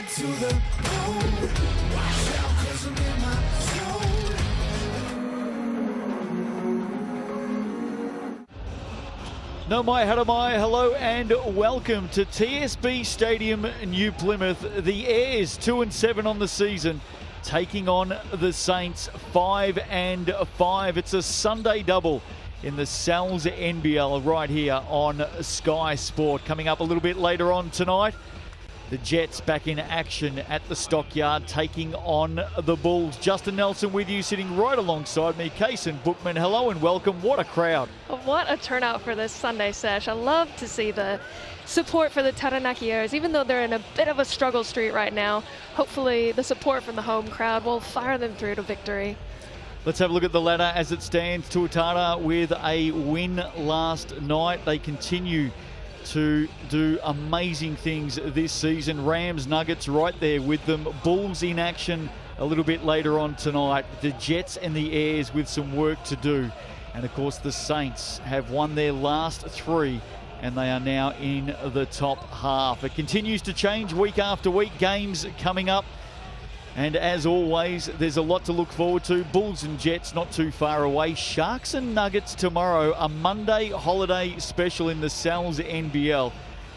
to the bone. Watch out, 'cause I'm in my zone. No mai, hara mai, hello and welcome to TSB Stadium, New Plymouth. The Airs 2-7 on the season, taking on the Saints 5-5. It's a Sunday double in the NZNBL right here on Sky Sport. Coming up a little bit later on tonight, the Jets back in action at the Stockyard, taking on the Bulls. Justin Nelson with you, sitting right alongside me. Kason Bookman, hello and welcome. What a crowd. What a turnout for this Sunday sesh. I love to see the support for the Taranaki Airs, even though they're in a bit of a struggle street right now. Hopefully the support from the home crowd will fire them through to victory. Let's have a look at the ladder as it stands. Tuatara with a win last night. They continue to do amazing things this season. Rams, Nuggets right there with them. Bulls in action a little bit later on tonight. The Jets and the Airs with some work to do. And of course the Saints have won their last three and they are now in the top half. It continues to change week after week. Games coming up. And as always, there's a lot to look forward to. Bulls and Jets not too far away. Sharks and Nuggets tomorrow. A Monday holiday special in the NZNBL.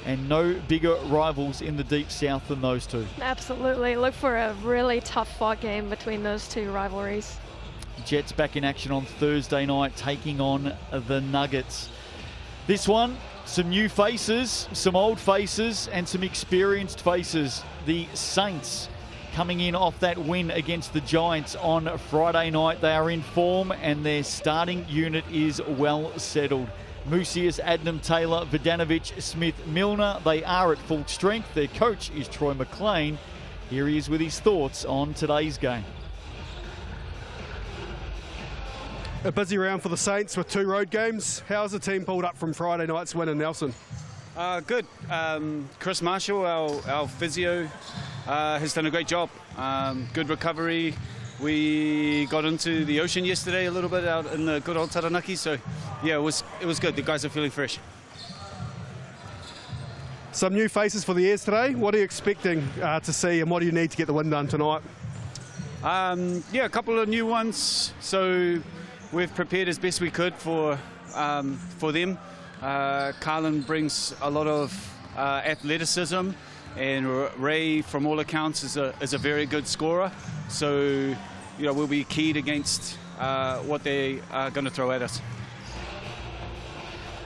And no bigger rivals in the Deep South than those two. Absolutely. Look for a really tough fought game between those two rivalries. Jets back in action on Thursday night, taking on the Nuggets. This one, some new faces, some old faces, and some experienced faces. The Saints coming in off that win against the Giants on Friday night. They are in form and their starting unit is well settled. Musius, Adnam, Taylor, Vidanovic, Smith, Milner, they are at full strength. Their coach is Troy McLean. Here he is with his thoughts on today's game. A busy round for the Saints with two road games. How's the team pulled up from Friday night's win in Nelson? Good. Chris Marshall, our physio, has done a great job. Good recovery. We got into the ocean yesterday a little bit out in the good old Taranaki, so yeah, it was good. The guys are feeling fresh. Some new faces for the Airs today. What are you expecting to see, and what do you need to get the win done tonight? Yeah, a couple of new ones. So we've prepared as best we could for them. Carlin brings a lot of athleticism, and Ray, from all accounts, is a very good scorer. So, you know, we'll be keyed against what they are going to throw at us.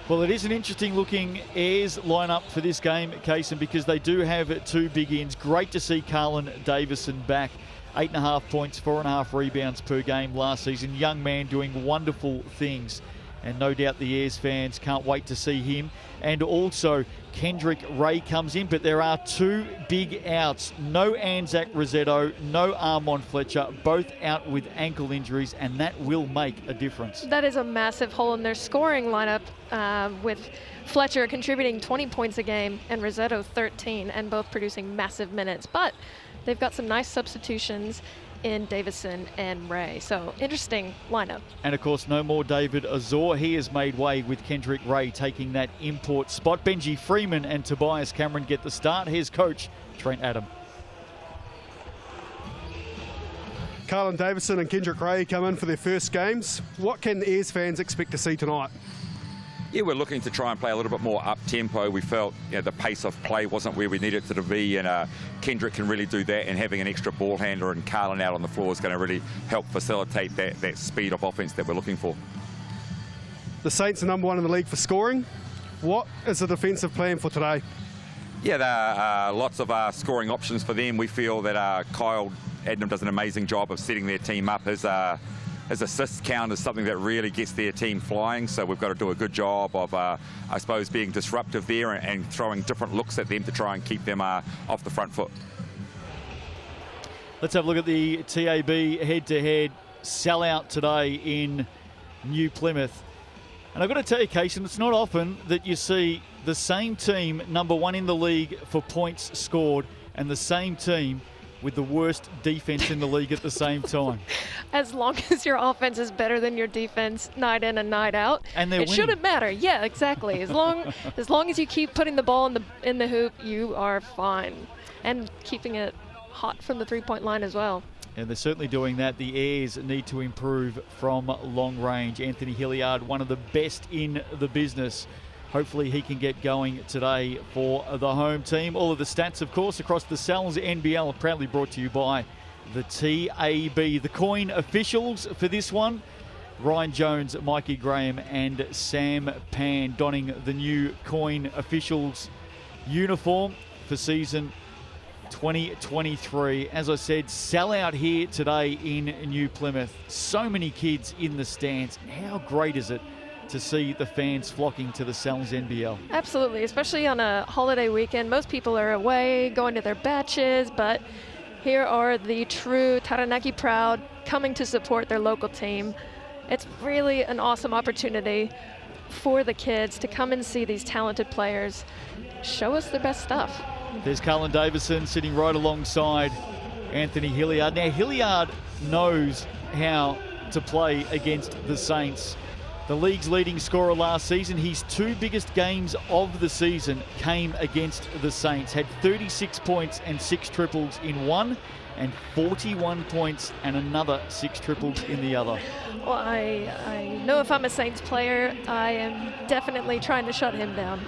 Well, it is an interesting looking Airs lineup for this game, Kason, because they do have two big ends. Great to see Carlin Davison back. 8.5 points, 4.5 rebounds per game last season. Young man doing wonderful things. And no doubt the Airs fans can't wait to see him. And also, Kendrick Ray comes in, but there are two big outs. No Anzac Rosetto, no Armon Fletcher, both out with ankle injuries, and that will make a difference. That is a massive hole in their scoring lineup, with Fletcher contributing 20 points a game and Rosetto 13, and both producing massive minutes. But they've got some nice substitutions in Davison and Ray. So interesting lineup. And of course, no more David Azor. He has made way with Kendrick Ray taking that import spot. Benji Freeman and Tobias Cameron get the start. Here's coach Trent Adam. Carlin Davison and Kendrick Ray come in for their first games. What can the Airs fans expect to see tonight? Yeah, we're looking to try and play a little bit more up-tempo. We felt the pace of play wasn't where we needed it to be, and Kendrick can really do that, and having an extra ball handler and Carlin out on the floor is going to really help facilitate that speed of offense that we're looking for. The Saints are number one in the league for scoring. What is the defensive plan for today? Yeah, there are lots of scoring options for them. We feel that Kyle Adnam does an amazing job of setting their team up. His assist count is something that really gets their team flying, so we've got to do a good job of, I suppose, being disruptive there and throwing different looks at them to try and keep them off the front foot. Let's have a look at the TAB head-to-head sellout today in New Plymouth. And I've got to tell you, Kason, it's not often that you see the same team number one in the league for points scored and the same team with the worst defense in the league at the same time. As long as your offense is better than your defense night in and night out, and it shouldn't matter. Yeah, exactly. As long as you keep putting the ball in the hoop, you are fine. and keeping it hot from the three-point line as well. And they're certainly doing that. The Airs need to improve from long range. Anthony Hilliard, one of the best in the business. Hopefully he can get going today for the home team. All of the stats, of course, across the Sal's NBL are proudly brought to you by the TAB. The coin officials for this one, Ryan Jones, Mikey Graham and Sam Pan, donning the new coin officials uniform for season 2023. As I said, sell out here today in New Plymouth. So many kids in the stands. How great is it to see the fans flocking to the Sal's NBL? Absolutely, especially on a holiday weekend. Most people are away, going to their batches, but here are the true Taranaki proud coming to support their local team. It's really an awesome opportunity for the kids to come and see these talented players show us their best stuff. There's Carlin Davison sitting right alongside Anthony Hilliard. Now, Hilliard knows how to play against the Saints. The league's leading scorer last season, his 2 biggest games of the season came against the Saints. Had 36 points and 6 triples in one, and 41 points and another 6 triples in the other. Well, I know if I'm a Saints player, I am definitely trying to shut him down.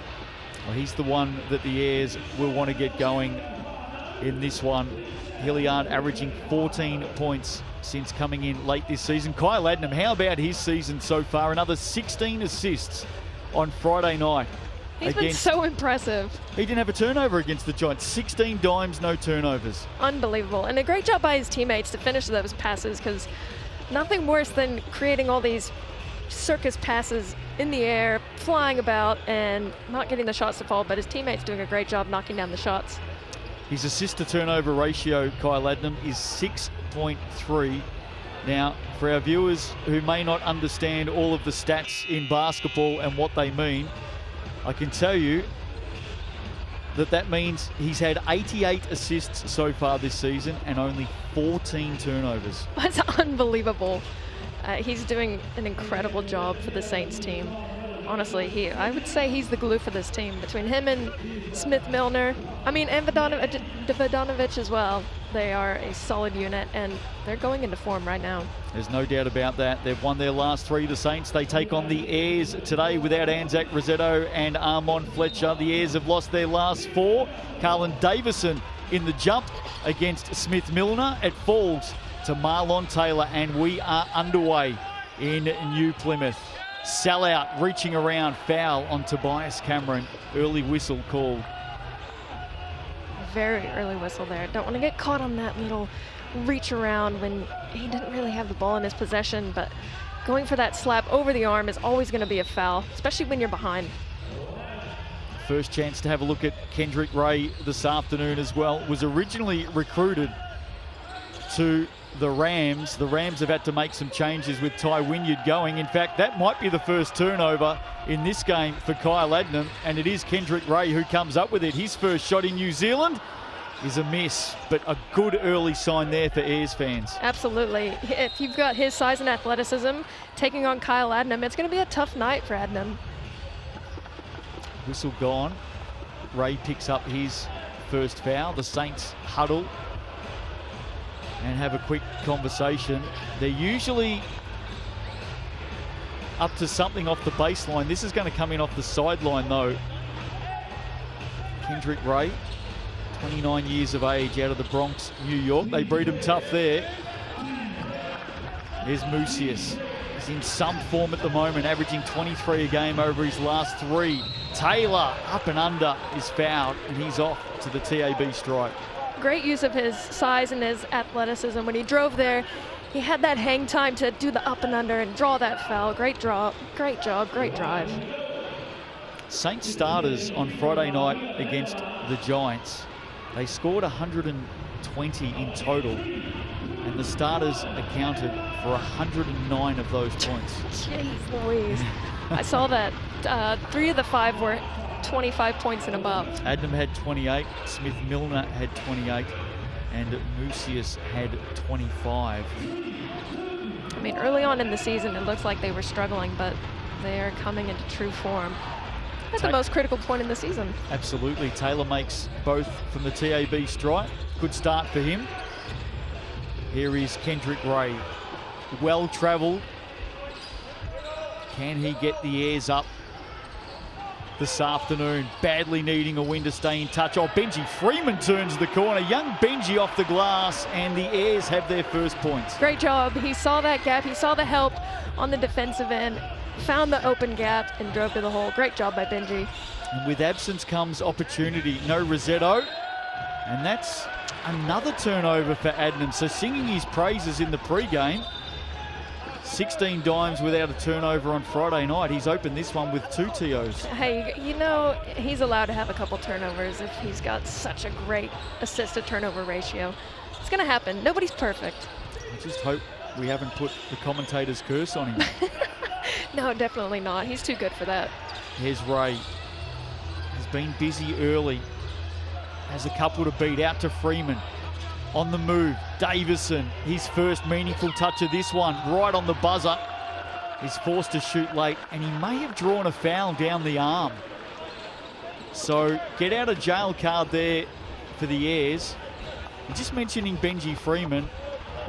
Well, he's the one that the Airs will want to get going in this one. Hilliard averaging 14 points since coming in late this season. Kyle Adnam, how about his season so far? Another 16 assists on Friday night. He's been so impressive. He didn't have a turnover against the Giants. 16 dimes, no turnovers. Unbelievable. And a great job by his teammates to finish those passes, because nothing worse than creating all these circus passes in the air, flying about, and not getting the shots to fall, but his teammates doing a great job knocking down the shots. His assist to turnover ratio, Kyle Adnam, is 6.3. Now, for our viewers who may not understand all of the stats in basketball and what they mean, I can tell you that means he's had 88 assists so far this season and only 14 turnovers. That's unbelievable. He's doing an incredible job for the Saints team. Honestly, I would say he's the glue for this team. Between him and Smith Milner, and Vodanovic as well, they are a solid unit, and they're going into form right now. There's no doubt about that. They've won their last 3, the Saints. They take on the Airs today without Anzac Rossetto and Armon Fletcher. The Airs have lost their last 4. Carlin Davison in the jump against Smith Milner. It falls to Marlon Taylor, and we are underway in New Plymouth. Sellout reaching around, foul on Tobias Cameron. Early whistle called. Very early whistle there. Don't want to get caught on that little reach around when he didn't really have the ball in his possession, but going for that slap over the arm is always going to be a foul, especially when you're behind. First chance to have a look at Kendrick Ray this afternoon as well. Was originally recruited to the Rams. The Rams have had to make some changes with Ty Wynyard going. In fact, that might be the first turnover in this game for Kyle Adnam, and it is Kendrick Ray who comes up with it. His first shot in New Zealand is a miss, but a good early sign there for Airs fans. Absolutely. If you've got his size and athleticism taking on Kyle Adnam, it's going to be a tough night for Adnam. Whistle gone. Ray picks up his first foul. The Saints huddle and have a quick conversation. They're usually up to something off the baseline. This is going to come in off the sideline though. Kendrick Ray, 29 years of age, out of the Bronx, New York. They breed him tough there. There's Mucius. He's in some form at the moment, averaging 23 a game over his last 3. Taylor up and under is fouled, and he's off to the TAB stripe. Great use of his size and his athleticism. When he drove there, he had that hang time to do the up and under and draw that foul. Great draw, great job, great drive. Saints starters on Friday night against the Giants. They scored 120 in total, and the starters accounted for 109 of those points. Jeez Louise. I saw that 3 of the 5 were 25 points and above. Adnam had 28, Smith Milner had 28, and Mucius had 25. I mean, early on in the season, it looks like they were struggling, but they are coming into true form. At the most critical point in the season. Absolutely. Taylor makes both from the TAB stripe. Good start for him. Here is Kendrick Ray. Well travelled. Can he get the airs up this afternoon? Badly needing a win to stay in touch. Oh, Benji Freeman turns the corner. Young Benji off the glass, and the Airs have their first points. Great job. He saw that gap. He saw the help on the defensive end, found the open gap, and drove to the hole. Great job by Benji. And with absence comes opportunity. No Rossetto. And that's another turnover for Adnam. So singing his praises in the pre-game. 16 dimes without a turnover on Friday night. He's opened this one with 2 TOs. Hey, you know, he's allowed to have a couple turnovers if he's got such a great assist-to-turnover ratio. It's going to happen. Nobody's perfect. I just hope we haven't put the commentator's curse on him. No, definitely not. He's too good for that. Here's Ray. He's been busy early. Has a couple to beat. Out to Freeman. On the move, Davison, his first meaningful touch of this one, right on the buzzer. He's forced to shoot late, and he may have drawn a foul down the arm. So get out of jail card there for the Airs. And just mentioning Benji Freeman,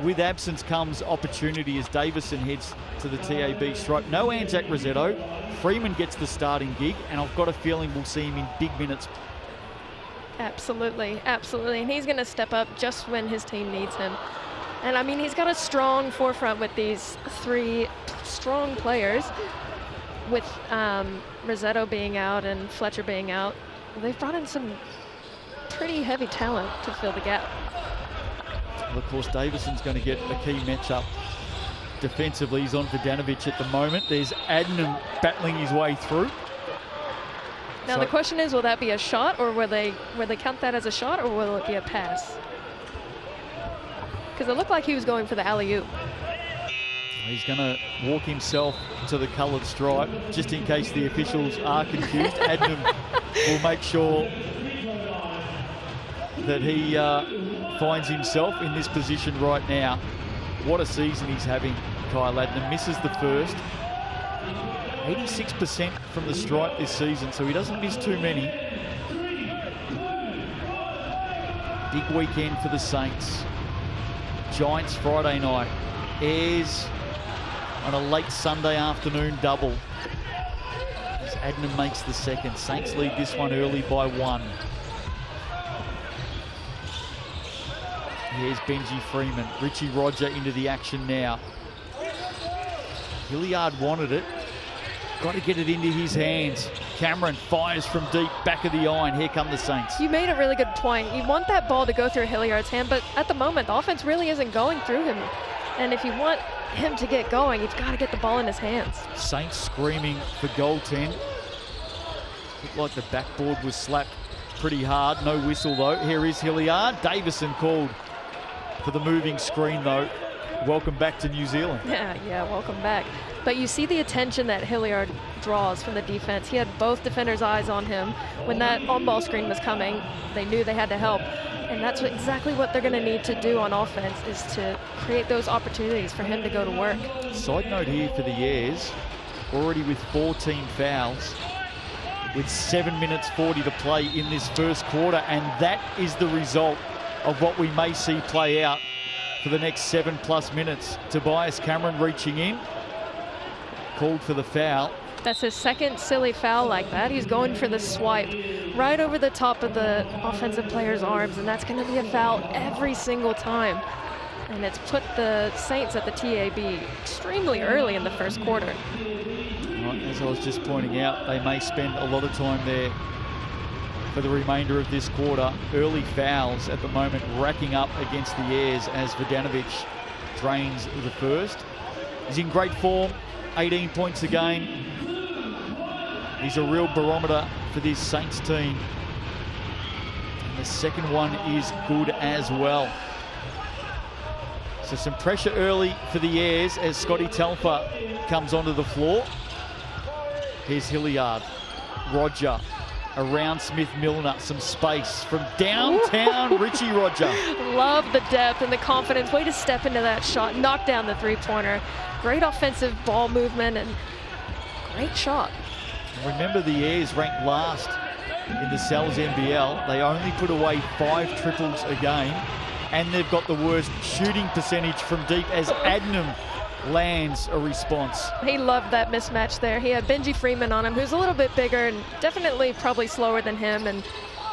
with absence comes opportunity as Davison heads to the TAB stripe. No Anzac Rossetto. Freeman gets the starting gig, and I've got a feeling we'll see him in big minutes. Absolutely, absolutely. And he's going to step up just when his team needs him. And I mean, he's got a strong forefront with these 3 strong players. With Rossetto being out and Fletcher being out, they've brought in some pretty heavy talent to fill the gap. Well, of course, Davison's going to get a key matchup defensively. He's on Vodanovic at the moment. There's Adnam battling his way through. Now the question is, will that be a shot, or will they count that as a shot, or will it be a pass? Because it looked like he was going for the alley-oop. He's going to walk himself to the coloured stripe, just in case the officials are confused. Adnam will make sure that he finds himself in this position right now. What a season he's having, Kyle Adnam. Misses the first. 86% from the stripe this season, so he doesn't miss too many. Big weekend for the Saints. Giants Friday night. Airs on a late Sunday afternoon double. As Adnam makes the second. Saints lead this one early by 1. Here's Benji Freeman. Richie Roger into the action now. Hilliard wanted it. Got to get it into his hands. Cameron fires from deep, back of the iron. Here come the Saints. You made a really good point. You want that ball to go through Hilliard's hand, but at the moment, the offense really isn't going through him. And if you want him to get going, you've got to get the ball in his hands. Saints screaming for goaltend. Looked like the backboard was slapped pretty hard. No whistle, though. Here is Hilliard. Davison called for the moving screen, though. Welcome back to New Zealand. Yeah, welcome back. But you see the attention that Hilliard draws from the defense. He had both defenders' eyes on him. When that on-ball screen was coming, they knew they had to help. And that's exactly what they're going to need to do on offense, is to create those opportunities for him to go to work. Side note here for the Airs, already with 14 fouls, with 7 minutes 40 to play in this first quarter. And that is the result of what we may see play out for the next 7+ minutes. Tobias Cameron reaching in, called for the foul. That's his second silly foul like that. He's going for the swipe right over the top of the offensive player's arms, and that's going to be a foul every single time. And it's put the Saints at the TAB extremely early in the first quarter. As I was just pointing out, they may spend a lot of time there for the remainder of this quarter. Early fouls at the moment racking up against the Airs as Vodanovic drains the first. He's in great form, 18 points a game. He's a real barometer for this Saints team. And the second one is good as well. So some pressure early for the Airs as Scotty Telfer comes onto the floor. Here's Hilliard, Roger, around Smith-Milner, some space from downtown. Richie Roger. Love the depth and the confidence. Way to step into that shot, knock down the three-pointer. Great offensive ball movement and great shot. Remember, the Airs ranked last in the Cells NBL. They only put away 5 triples a game, and they've got the worst shooting percentage from deep as Adnam lands a response. He loved that mismatch there. He had Benji Freeman on him, who's a little bit bigger and definitely probably slower than him, and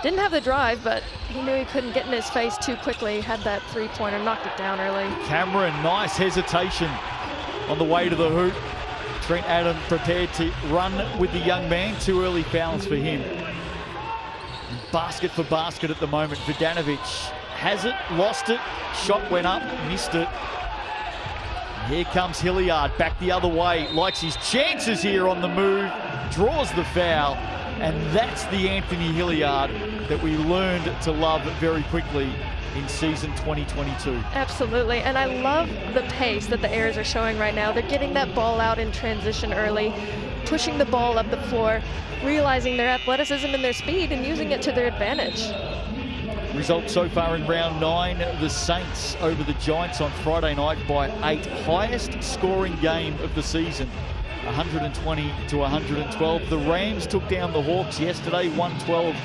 didn't have the drive, but he knew he couldn't get in his face too quickly. Had that three-pointer, knocked it down early. Cameron, nice hesitation on the way to the hoop. Trent Adam prepared to run with the young man. 2 early fouls for him. Basket for basket at the moment. Vidanovic has it, lost it, shot went up, missed it. Here comes Hilliard, back the other way, likes his chances here on the move, draws the foul, and that's the Anthony Hilliard that we learned to love very quickly in season 2022. Absolutely, and I love the pace that the Airs are showing right now. They're getting that ball out in transition early, pushing the ball up the floor, realizing their athleticism and their speed and using it to their advantage. Result so far in round 9, the Saints over the Giants on Friday night by 8. Highest scoring game of the season, 120 to 112. The Rams took down the Hawks yesterday, 112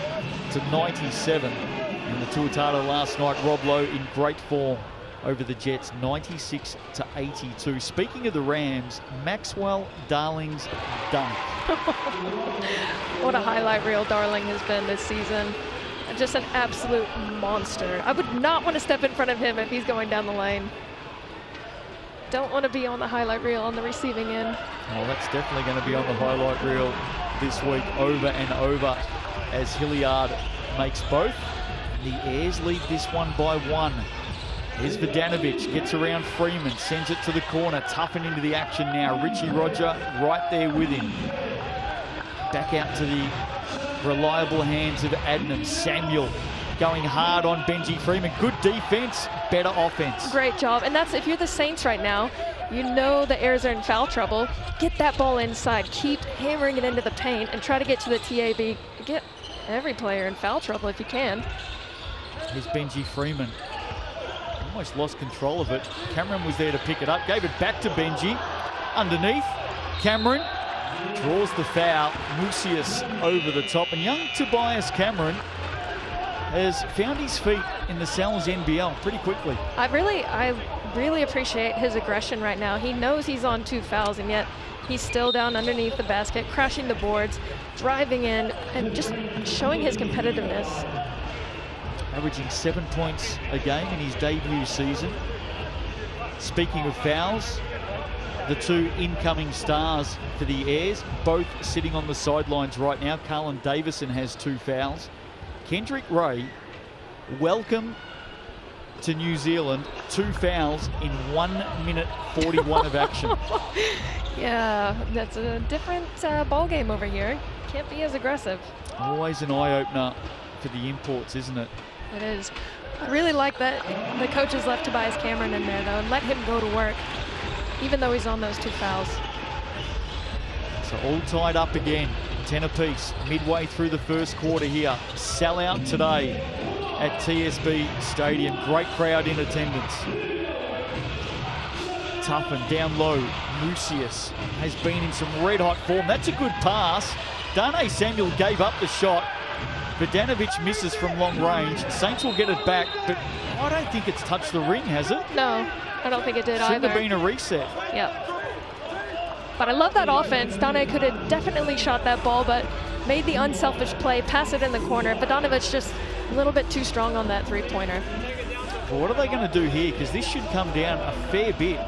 to 97. And the Tuatara last night, Rob Lowe in great form over the Jets, 96 to 82. Speaking of the Rams, Maxwell Darling's dunk. What a highlight reel Darling has been this season. Just an absolute monster. I would not want to step in front of him if he's going down the lane. Don't want to be on the highlight reel on the receiving end. Well, that's definitely going to be on the highlight reel this week over and over as Hilliard makes both. The Airs lead this one by 1. Here's Vidanovic, gets around Freeman, sends it to the corner, toughen into the action now. Richie Roger right there with him. Back out to the reliable hands of Adnam. Samuel going hard on Benji Freeman. Good defense, better offense. Great job, and that's, if you're the Saints right now, you know the Airs are in foul trouble. Get that ball inside, keep hammering it into the paint, and try to get to the TAB. Get every player in foul trouble if you can. Here's Benji Freeman. Almost lost control of it. Cameron was there to pick it up. Gave it back to Benji. Underneath. Cameron draws the foul. Mucius over the top. And young Tobias Cameron has found his feet in the Sal's NBL pretty quickly. I really appreciate his aggression right now. He knows he's on 2 fouls, and yet he's still down underneath the basket, crashing the boards, driving in, and just showing his competitiveness. Averaging 7 points a game in his debut season. Speaking of fouls, the 2 incoming stars for the Airs, both sitting on the sidelines right now. Carlin Davison has 2 fouls. Kendrick Ray, welcome to New Zealand. 2 fouls in 1 minute 41 of action. Yeah, that's a different ball game over here. Can't be as aggressive. Always an eye-opener for the imports, isn't it? It is. I really like that the coaches left Tobias Cameron in there, though, and let him go to work, even though he's on those 2 fouls. So all tied up again, 10 apiece, midway through the first quarter here. Sellout today at TSB Stadium. Great crowd in attendance. Toughen down low. Mucius has been in some red-hot form. That's a good pass. Darnay Samuel gave up the shot. Vidanovic misses from long range. Saints will get it back, but I don't think it's touched the ring, has it? No, I don't think it did Shouldn't either. have been a reset. Yep. But I love that offense. Dane could have definitely shot that ball, but made the unselfish play, pass it in the corner. Vidanovic just a little bit too strong on that 3-pointer. Well, what are they going to do here? Because this should come down a fair bit.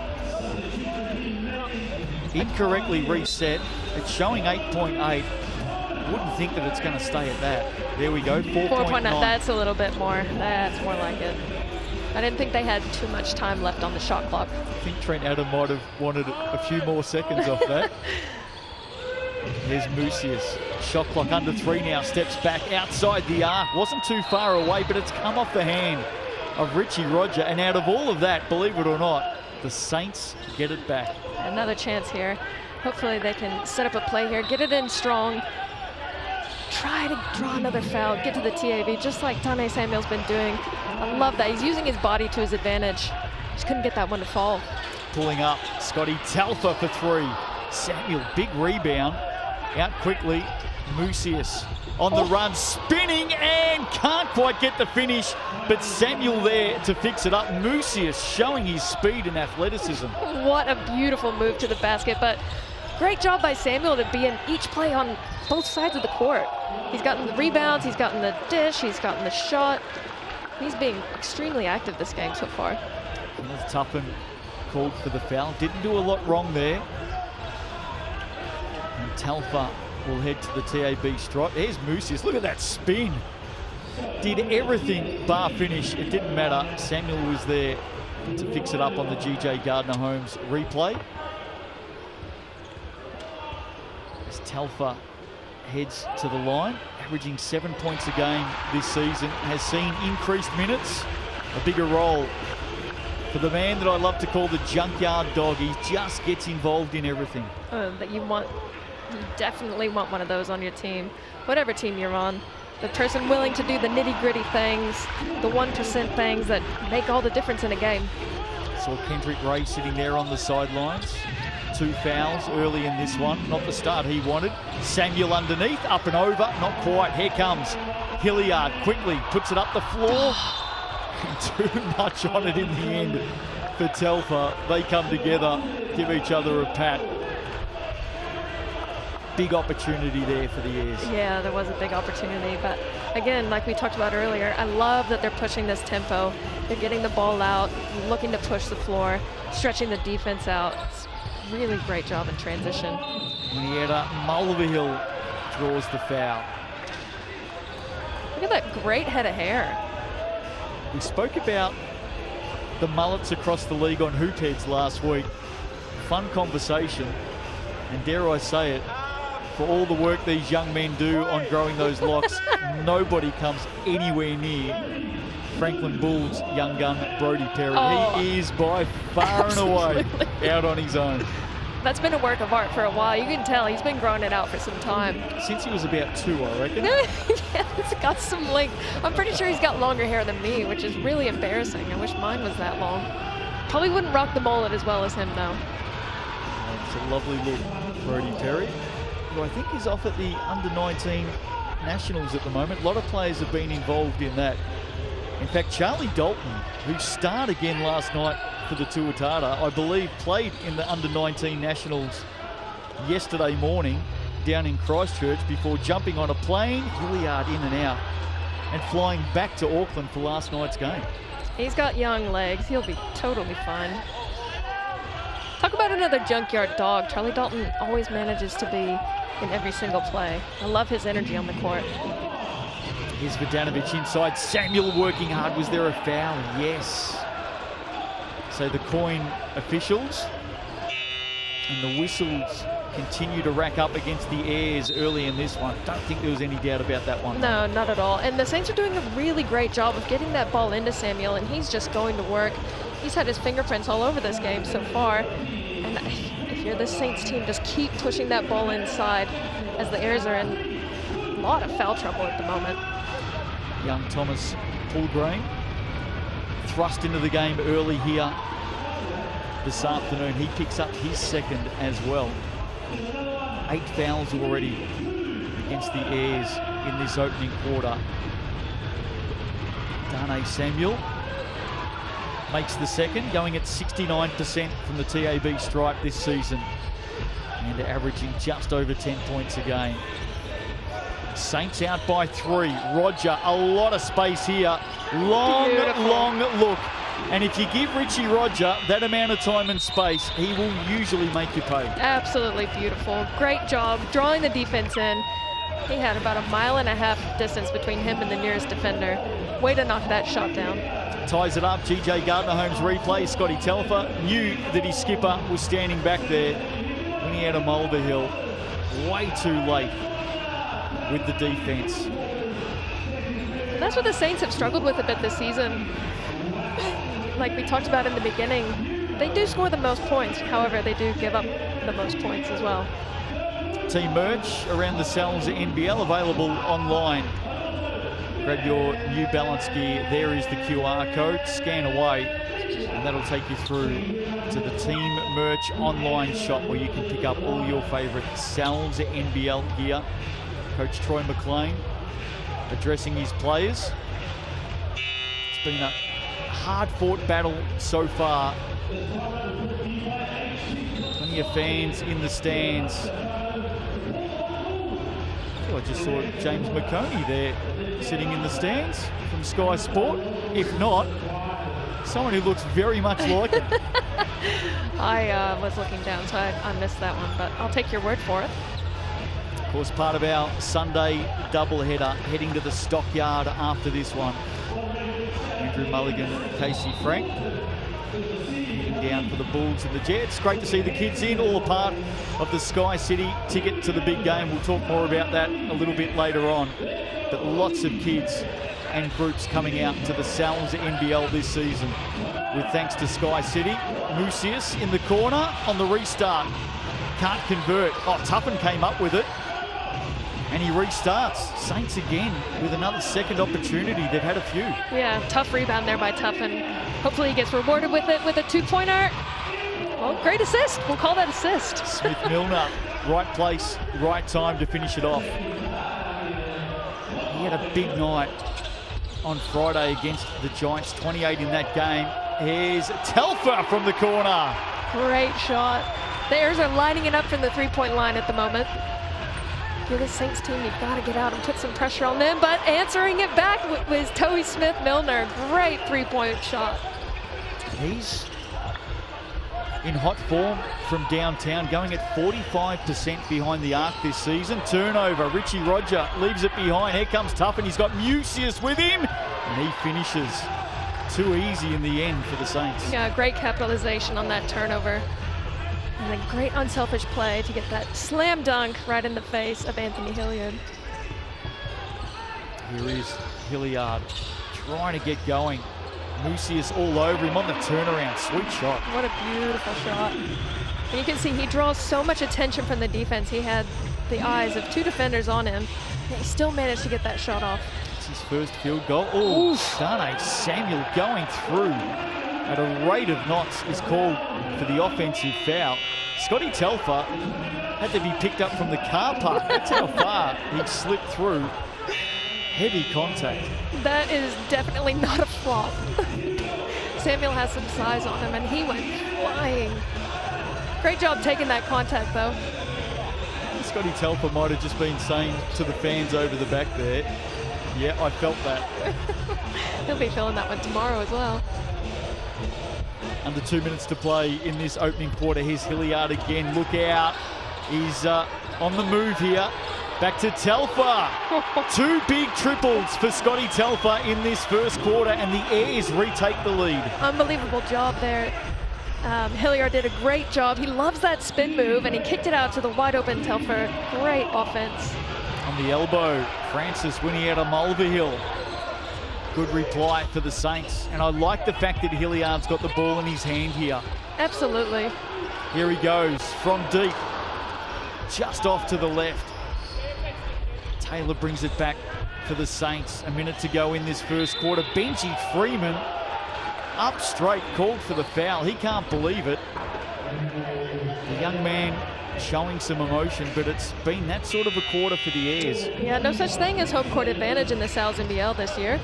Incorrectly reset. It's showing 8.8. Wouldn't think that it's going to stay at that. There we go, 4.9. That's a little bit more. That's more like it. I didn't think they had too much time left on the shot clock. I think Trent Adam might have wanted a few more seconds off that. Here's Mucius. Shot clock under 3 now. Steps back outside the arc. Wasn't too far away, but it's come off the hand of Richie Roger. And out of all of that, believe it or not, the Saints get it back. Another chance here. Hopefully they can set up a play here, get it in strong, try to draw another foul, get to the TAB, just like Darnay Samuel's been doing. I love that. He's using his body to his advantage. Just couldn't get that one to fall. Pulling up, Scotty Talfa for 3. Samuel, big rebound. Out quickly, Mucius on the run, spinning and can't quite get the finish, but Samuel there to fix it up. Mucius showing his speed and athleticism. What a beautiful move to the basket, but great job by Samuel to be in each play on both sides of the court. He's gotten the rebounds, he's gotten the dish, he's gotten the shot. He's being extremely active this game so far. Kenneth Tuppen called for the foul. Didn't do a lot wrong there. And Telfa will head to the TAB stripe. There's Mucius. Look at that spin. Did everything bar finish. It didn't matter. Samuel was there to fix it up on the GJ Gardner-Holmes replay. As Telfa heads to the line, averaging 7 points a game this season, has seen increased minutes, a bigger role for the man that I love to call the junkyard dog. He just gets involved in everything. That you definitely want one of those on your team, whatever team you're on. The person willing to do the nitty-gritty things, the 1% things that make all the difference in a game. Saw Kendrick Ray sitting there on the sidelines. 2 fouls early in this one, not the start he wanted. Samuel underneath, up and over, not quite. Here comes Hilliard, quickly puts it up the floor. Too much on it in the end for Telfa. They come together, give each other a pat. Big opportunity there for the Airs. Yeah, there was a big opportunity, but again, like we talked about earlier, I love that they're pushing this tempo. They're getting the ball out, looking to push the floor, stretching the defense out. It's really great job in transition. Henrietta Mulvihill draws the foul. Look at that great head of hair. We spoke about the mullets across the league on Hoop Heads last week. Fun conversation, and dare I say it, for all the work these young men do on growing those locks, nobody comes anywhere near Franklin Bull's young gun, Brody Perry. Oh, he is by far and away out on his own. That's been a work of art for a while. You can tell he's been growing it out for some time. Since he was about 2, I reckon. Yeah, it's got some length. I'm pretty sure he's got longer hair than me, which is really embarrassing. I wish mine was that long. Probably wouldn't rock the mullet as well as him, though. It's a lovely look, Brody Perry, who I think is off at the under-19 nationals at the moment. A lot of players have been involved in that. In fact, Charlie Dalton, who starred again last night for the Tuatara, I believe played in the under-19 nationals yesterday morning down in Christchurch before jumping on a plane, Hilliard in and out, and flying back to Auckland for last night's game. He's got young legs. He'll be totally fine. Talk about another junkyard dog. Charlie Dalton always manages to be in every single play. I love his energy on the court. Here's Vodanovic inside. Samuel working hard. Was there a foul? Yes. So the coin officials and the whistles continue to rack up against the Airs early in this one. Don't think there was any doubt about that one. No, not at all. And the Saints are doing a really great job of getting that ball into Samuel, and he's just going to work. He's had his fingerprints all over this game so far. And if you're the Saints team, just keep pushing that ball inside, as the Airs are in a lot of foul trouble at the moment. Young Thomas Poulgrain thrust into the game early here this afternoon. He picks up his second as well. 8 fouls already against the Airs in this opening quarter. Darnay Samuel makes the second, going at 69% from the TAB stripe this season and averaging just over 10 points a game. Saints out by 3. Roger, a lot of space here. Long, Beautiful. long look. And if you give Richie Roger that amount of time and space, he will usually make you pay. Absolutely beautiful. Great job drawing the defense in. He had about 1.5 mile distance between him and the nearest defender. Way to knock that shot down. Ties it up. GJ Gardner-Holmes replay. Scotty Telfer knew that his skipper was standing back there when he had a Mulvihill. Way too late with the defense. And that's what the Saints have struggled with a bit this season. Like we talked about in the beginning, they do score the most points. However, they do give up the most points as well. Team merch around the Sal's NBL available online. Grab your New Balance gear. There is the QR code. Scan away, and that'll take you through to the Team Merch online shop where you can pick up all your favourite Sal's NBL gear. Coach Troy McLean addressing his players. It's been a hard-fought battle so far. Plenty of fans in the stands. I just saw James McConey there sitting in the stands from Sky Sport. If not, someone who looks very much like him. I was looking down, so I missed that one, but I'll take your word for it. Of course, part of our Sunday doubleheader, heading to the Stockyard after this one. Andrew Mulligan and Casey Frank heading down for the Bulls and the Jets. Great to see the kids in, all a part of the Sky City ticket to the big game. We'll talk more about that a little bit later on. But lots of kids and groups coming out to the Sal's NBL this season, with thanks to Sky City. Musius in the corner on the restart. Can't convert. Oh, Tuffin came up with it. And he restarts. Saints again with another second opportunity. They've had a few. Yeah, tough rebound there by Tuffin. Hopefully he gets rewarded with it with a two-pointer. Well, great assist. We'll call that assist. Smith Milner, right place, right time to finish it off. He had a big night on Friday against the Giants, 28 in that game. Here's Telfer from the corner. Great shot. The Airs are lining it up from the three-point line at the moment. You're the Saints team, you've got to get out and put some pressure on them, but answering it back was Toby Smith Milner. Great three-point shot. He's in hot form from downtown, going at 45% behind the arc this season. Turnover, Richie Roger leaves it behind. Here comes Tuffin, he's got Musius with him, and he finishes. Too easy in the end for the Saints. Yeah, great capitalization on that turnover. And a great unselfish play to get that slam dunk right in the face of Anthony Hilliard. Here is Hilliard trying to get going. Musius all over him on the turnaround. Sweet shot. What a beautiful shot. And you can see he draws so much attention from the defense. He had the eyes of two defenders on him, and he still managed to get that shot off. It's his first field goal. Oh, Shanae Samuel going through at a rate of knots is called for the offensive foul. Scotty Telfer had to be picked up from the car park. That's how far he slipped through. Heavy contact. That is definitely not a flop. Samuel has some size on him, and he went flying. Great job taking that contact, though. Scotty Telfer might have just been saying to the fans over the back there, yeah, I felt that. He'll be feeling that one tomorrow as well. Under 2 minutes to play in this opening quarter. Here's Hilliard again. Look out. He's on the move here. Back to Telfer. Two big triples for Scotty Telfer in this first quarter, and the Airs retake the lead. Unbelievable job there. Hilliard did a great job. He loves that spin move, and he kicked it out to the wide open Telfer. Great offense. On the elbow, Francis winning out of Mulvihill. Good reply for the Saints, and I like the fact that Hilliard's got the ball in his hand here. Absolutely. Here he goes from deep, just off to the left. Taylor brings it back for the Saints. A minute to go in this first quarter. Benji Freeman up straight, called for the foul. He can't believe it. The young man showing some emotion, but it's been that sort of a quarter for the Airs. Yeah, no such thing as home court advantage in the Sal's NBL this year.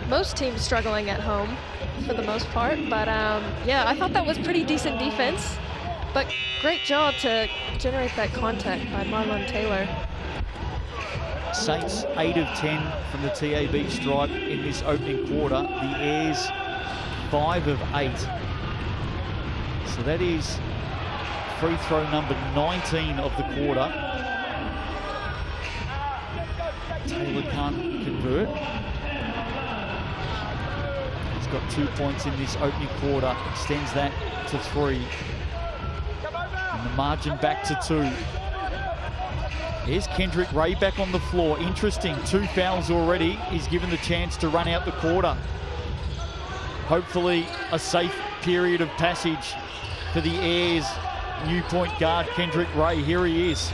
Most teams struggling at home for the most part, but yeah, I thought that was pretty decent defense, but great job to generate that contact by Marlon Taylor. Saints 8 of 10 from the TAB stripe in this opening quarter. The Airs 5 of 8. So that is free throw number 19 of the quarter. Taylor can't convert. He's got 2 points in this opening quarter, extends that to 3. And the margin back to 2. Here's Kendrick Ray back on the floor. Interesting, 2 fouls already. He's given the chance to run out the quarter. Hopefully a safe period of passage for the Airs. New point guard Kendrick Ray, here he is.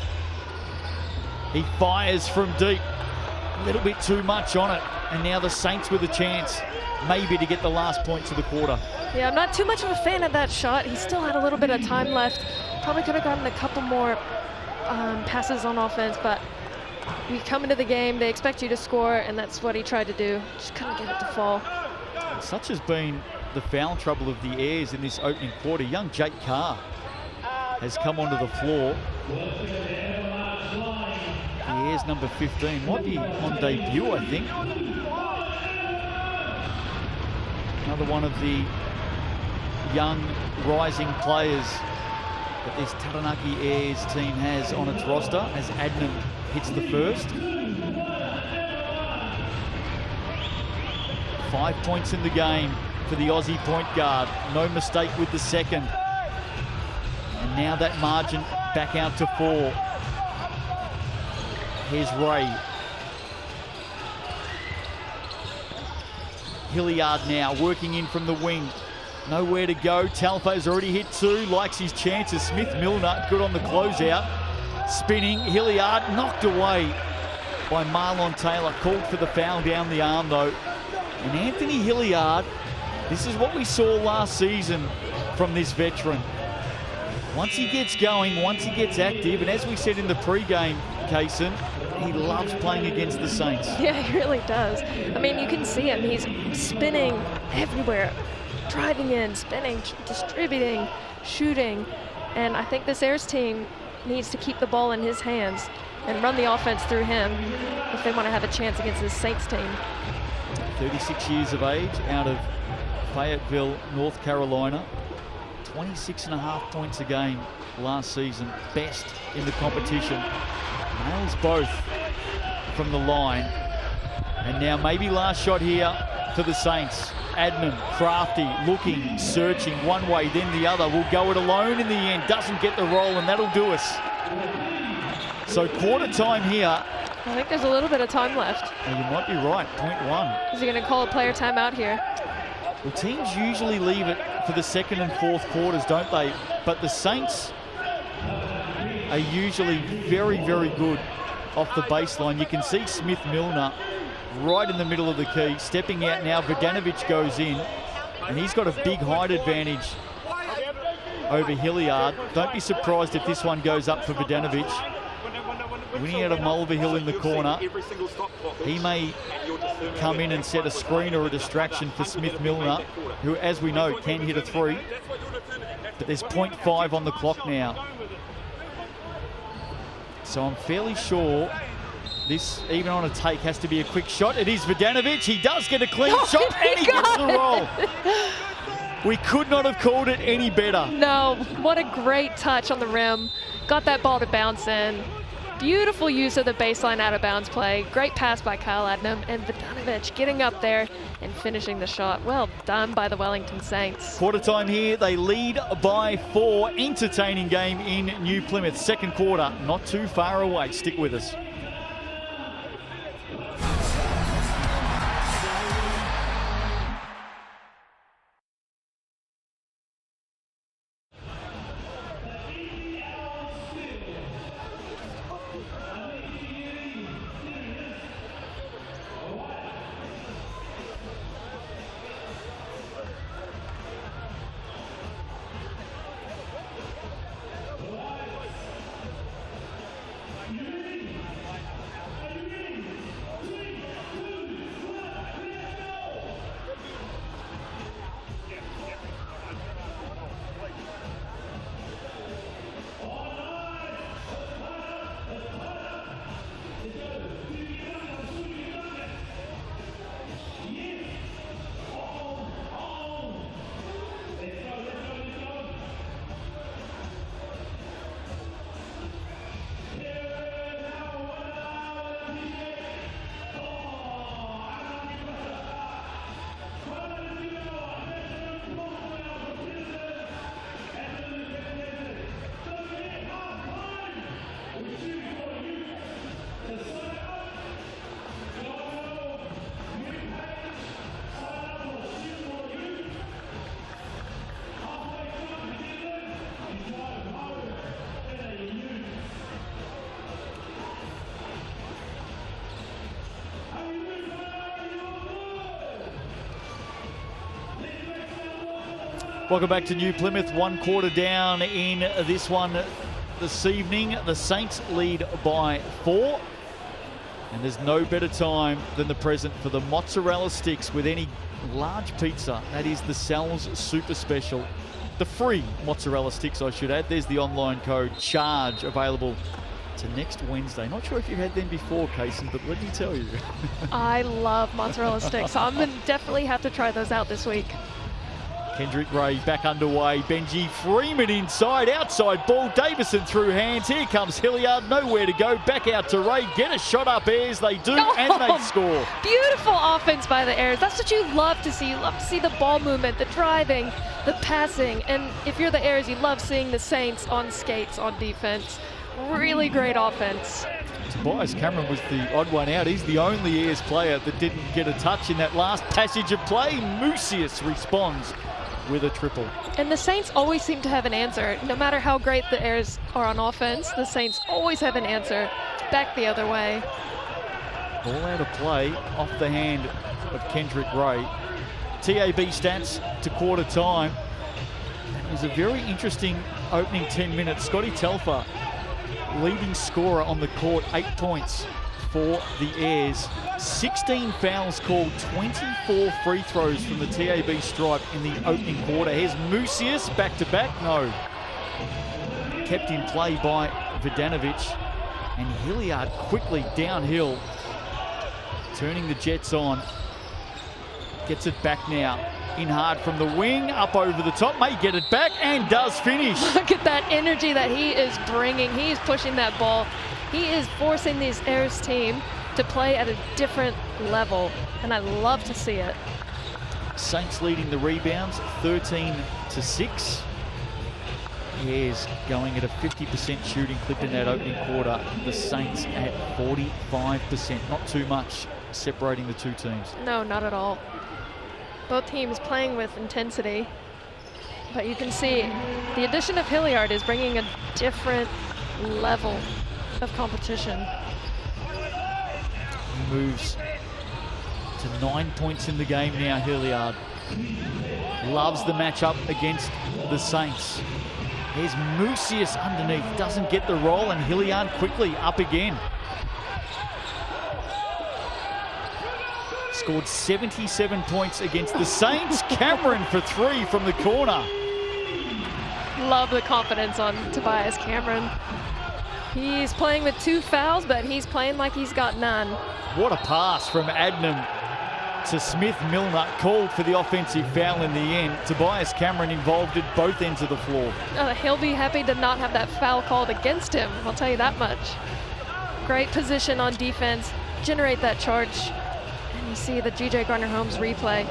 He fires from deep. A little bit too much on it. And now the Saints with a chance maybe to get the last points of the quarter. Yeah, I'm not too much of a fan of that shot. He still had a little bit of time left. Probably could have gotten a couple more passes on offense, but you come into the game, they expect you to score, and that's what he tried to do. Just couldn't get it to fall. Such has been the foul trouble of the Airs in this opening quarter. Young Jake Carr has come onto the floor. The Airs number 15 might be on debut, I think. Another one of the young rising players that this Taranaki Airs team has on its roster as Adnan hits the first. 5 points in the game for the Aussie point guard. No mistake with the second. And now that margin back out to 4. Here's Ray. Hilliard now working in from the wing. Nowhere to go. Talfo's already hit 2. Likes his chances. Smith-Milner good on the closeout. Spinning. Hilliard knocked away by Marlon Taylor. Called for the foul down the arm though. And Anthony Hilliard, this is what we saw last season from this veteran. Once he gets going, once he gets active, and as we said in the pre-game, Kaysen, he loves playing against the Saints. Yeah, he really does. I mean, you can see him. He's spinning everywhere, driving in, spinning, distributing, shooting. And I think this Airs team needs to keep the ball in his hands and run the offense through him if they want to have a chance against this Saints team. 36 years of age, out of Fayetteville, North Carolina. 26.5 points a game last season, best in the competition. Nails both from the line. And now maybe last shot here for the Saints. Adnan, crafty, looking, searching one way, then the other. Will go it alone in the end, doesn't get the roll, and that'll do us. So quarter time here. I think there's a little bit of time left. Well, you might be right, 0.1. Is he going to call a player timeout here? Well, teams usually leave it for the second and fourth quarters, don't they? But the Saints are usually very, very good off the baseline. You can see Smith-Milner right in the middle of the key, stepping out now. Vodanovic goes in, and he's got a big height advantage over Hilliard. Don't be surprised if this one goes up for Vodanovic. Winning out of Mulvihill in the corner. He may come in and set a screen or a distraction for Smith-Milner, who, as we know, can hit a 3. But there's 0.5 on the clock now. So I'm fairly sure this, even on a take, has to be a quick shot. It is Vodanovic. He does get a clean shot, and he gets the roll. We could not have called it any better. No, what a great touch on the rim. Got that ball to bounce in. Beautiful use of the baseline out of bounds play. Great pass by Kyle Adnam, and Vodanovic getting up there and finishing the shot. Well done by the Wellington Saints. Quarter time here, they lead by 4. Entertaining game in New Plymouth. Second quarter, not too far away. Stick with us. Welcome back to New Plymouth. 1 quarter down in this one this evening. The Saints lead by 4. And there's no better time than the present for the mozzarella sticks with any large pizza. That is the Sal's Super Special. The free mozzarella sticks, I should add. There's the online code CHARGE available to next Wednesday. Not sure if you've had them before, Casey, but let me tell you. I love mozzarella sticks, so I'm going to definitely have to try those out this week. Kendrick Ray back underway. Benji Freeman inside, outside ball. Davison through hands. Here comes Hilliard, nowhere to go. Back out to Ray. Get a shot up airs. They do, and they score. Beautiful offense by the Airs. That's what you love to see. You love to see the ball movement, the driving, the passing. And if you're the Airs, you love seeing the Saints on skates on defense. Really great offense. Tobias Cameron was the odd one out. He's the only Airs player that didn't get a touch in that last passage of play. Mucius responds with a triple. And the Saints always seem to have an answer. No matter how great the Airs are on offense, the Saints always have an answer back the other way. Ball out of play off the hand of Kendrick Ray. TAB stats to quarter time. It was a very interesting opening 10 minutes. Scotty Telfer, leading scorer on the court, 8 points for the Airs. 16 fouls called, 24 free throws from the TAB stripe in the opening quarter. Here's Mucius, back-to-back, no. Kept in play by Vidanovic, and Hilliard quickly downhill, turning the Jets on. Gets it back now, in hard from the wing, up over the top, may get it back, and does finish. Look at that energy that he is bringing. He is pushing that ball. He is forcing this Airs team to play at a different level, and I love to see it. Saints leading the rebounds, 13-6. Airs going at a 50% shooting clip in that opening quarter. The Saints at 45%. Not too much separating the two teams. No, not at all. Both teams playing with intensity, but you can see the addition of Hilliard is bringing a different level of competition. He moves to 9 points in the game now, Hilliard. Loves the matchup against the Saints. Here's Mucius underneath, doesn't get the roll, and Hilliard quickly up again. Scored 77 points against the Saints. Cameron for 3 from the corner. Love the confidence on Tobias Cameron. He's playing with 2 fouls, but he's playing like he's got none. What a pass from Adnam to Smith-Milner, called for the offensive foul in the end. Tobias Cameron involved at both ends of the floor. He'll be happy to not have that foul called against him, I'll tell you that much. Great position on defense, generate that charge. And you see the G.J. Gardner-Holmes replay.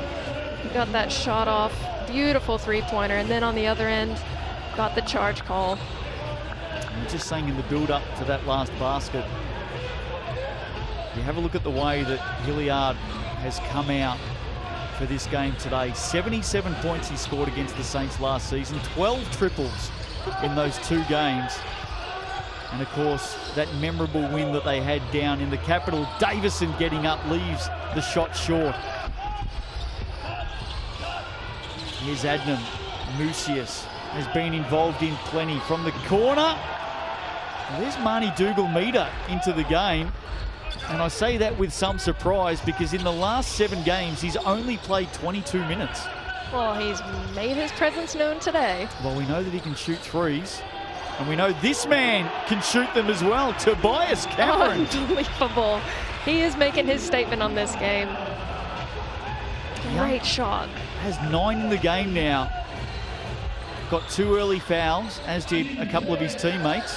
He got that shot off, beautiful three-pointer, and then on the other end, got the charge call. I'm just saying, in the build-up to that last basket, you have a look at the way that Hilliard has come out for this game today. 77 points he scored against the Saints last season, 12 triples in those 2 games. And of course, that memorable win that they had down in the capital. Davison getting up, leaves the shot short. Here's Adnam. Mucius has been involved in plenty from the corner. There's Marnie Dougal-Meter into the game. And I say that with some surprise, because in the last 7 games, he's only played 22 minutes. Well, he's made his presence known today. Well, we know that he can shoot threes, and we know this man can shoot them as well. Tobias Cameron. Unbelievable. He is making his statement on this game. Great shot. Has 9 in the game now. Got 2 early fouls, as did a couple of his teammates.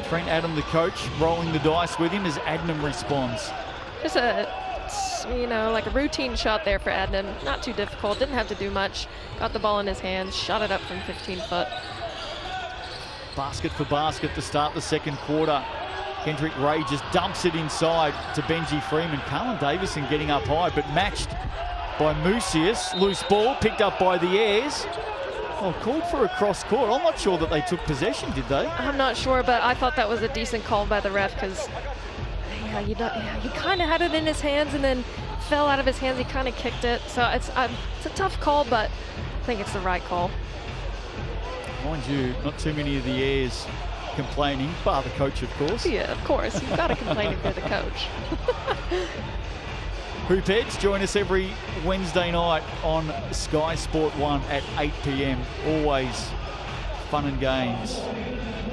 Trent Adam, the coach, rolling the dice with him as Adnam responds. Just a, like a routine shot there for Adnam. Not too difficult, didn't have to do much. Got the ball in his hands, shot it up from 15 foot. Basket for basket to start the second quarter. Kendrick Ray just dumps it inside to Benji Freeman. Carlin Davison getting up high, but matched by Mucius. Loose ball picked up by the Airs. Oh, called for a cross court. I'm not sure that they took possession, did they? I'm not sure, but I thought that was a decent call by the ref, because he kind of had it in his hands and then fell out of his hands. He kind of kicked it. So it's a tough call, but think it's the right call. Mind you, not too many of the heirs complaining, bar the coach, of course. Yeah, of course. You've got to complain if you're the coach. Hoopheads, join us every Wednesday night on Sky Sport 1 at 8 p.m. Always fun and games.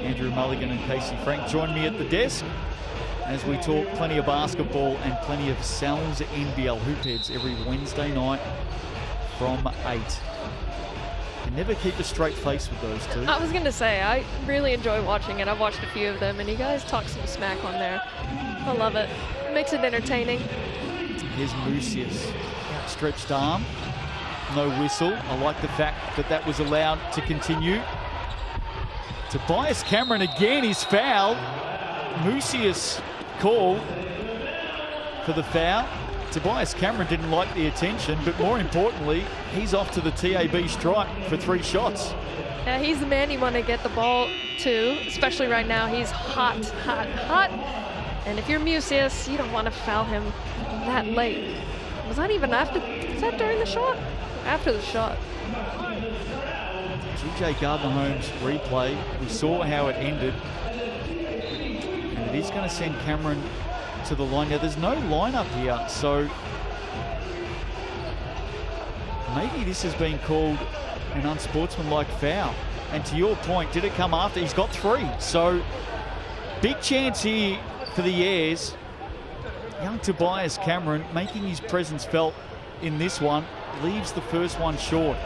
Andrew Mulligan and Casey Frank join me at the desk as we talk plenty of basketball and plenty of Sal's NBL. Hoopheads every Wednesday night from 8. You never keep a straight face with those two. I was going to say, I really enjoy watching it. I've watched a few of them, and you guys talk some smack on there. I love it. Makes it entertaining. Here's Mucius, outstretched arm, no whistle. I like the fact that that was allowed to continue. Tobias Cameron again is fouled. Mucius called for the foul. Tobias Cameron didn't like the attention, but more importantly, he's off to the TAB stripe for 3 shots. Yeah, he's the man you want to get the ball to, especially right now. He's hot, hot, hot. And if you're Mucius, you don't want to foul him that late. Was that even after? Was that during the shot? After the shot. GJ Gardner-Holmes replay. We saw how it ended. And it is going to send Cameron to the line. Now, there's no lineup here, so maybe this has been called an unsportsmanlike foul. And to your point, did it come after? He's got 3. So big chance here for the heirs. Young Tobias Cameron making his presence felt in this one. Leaves the first one short.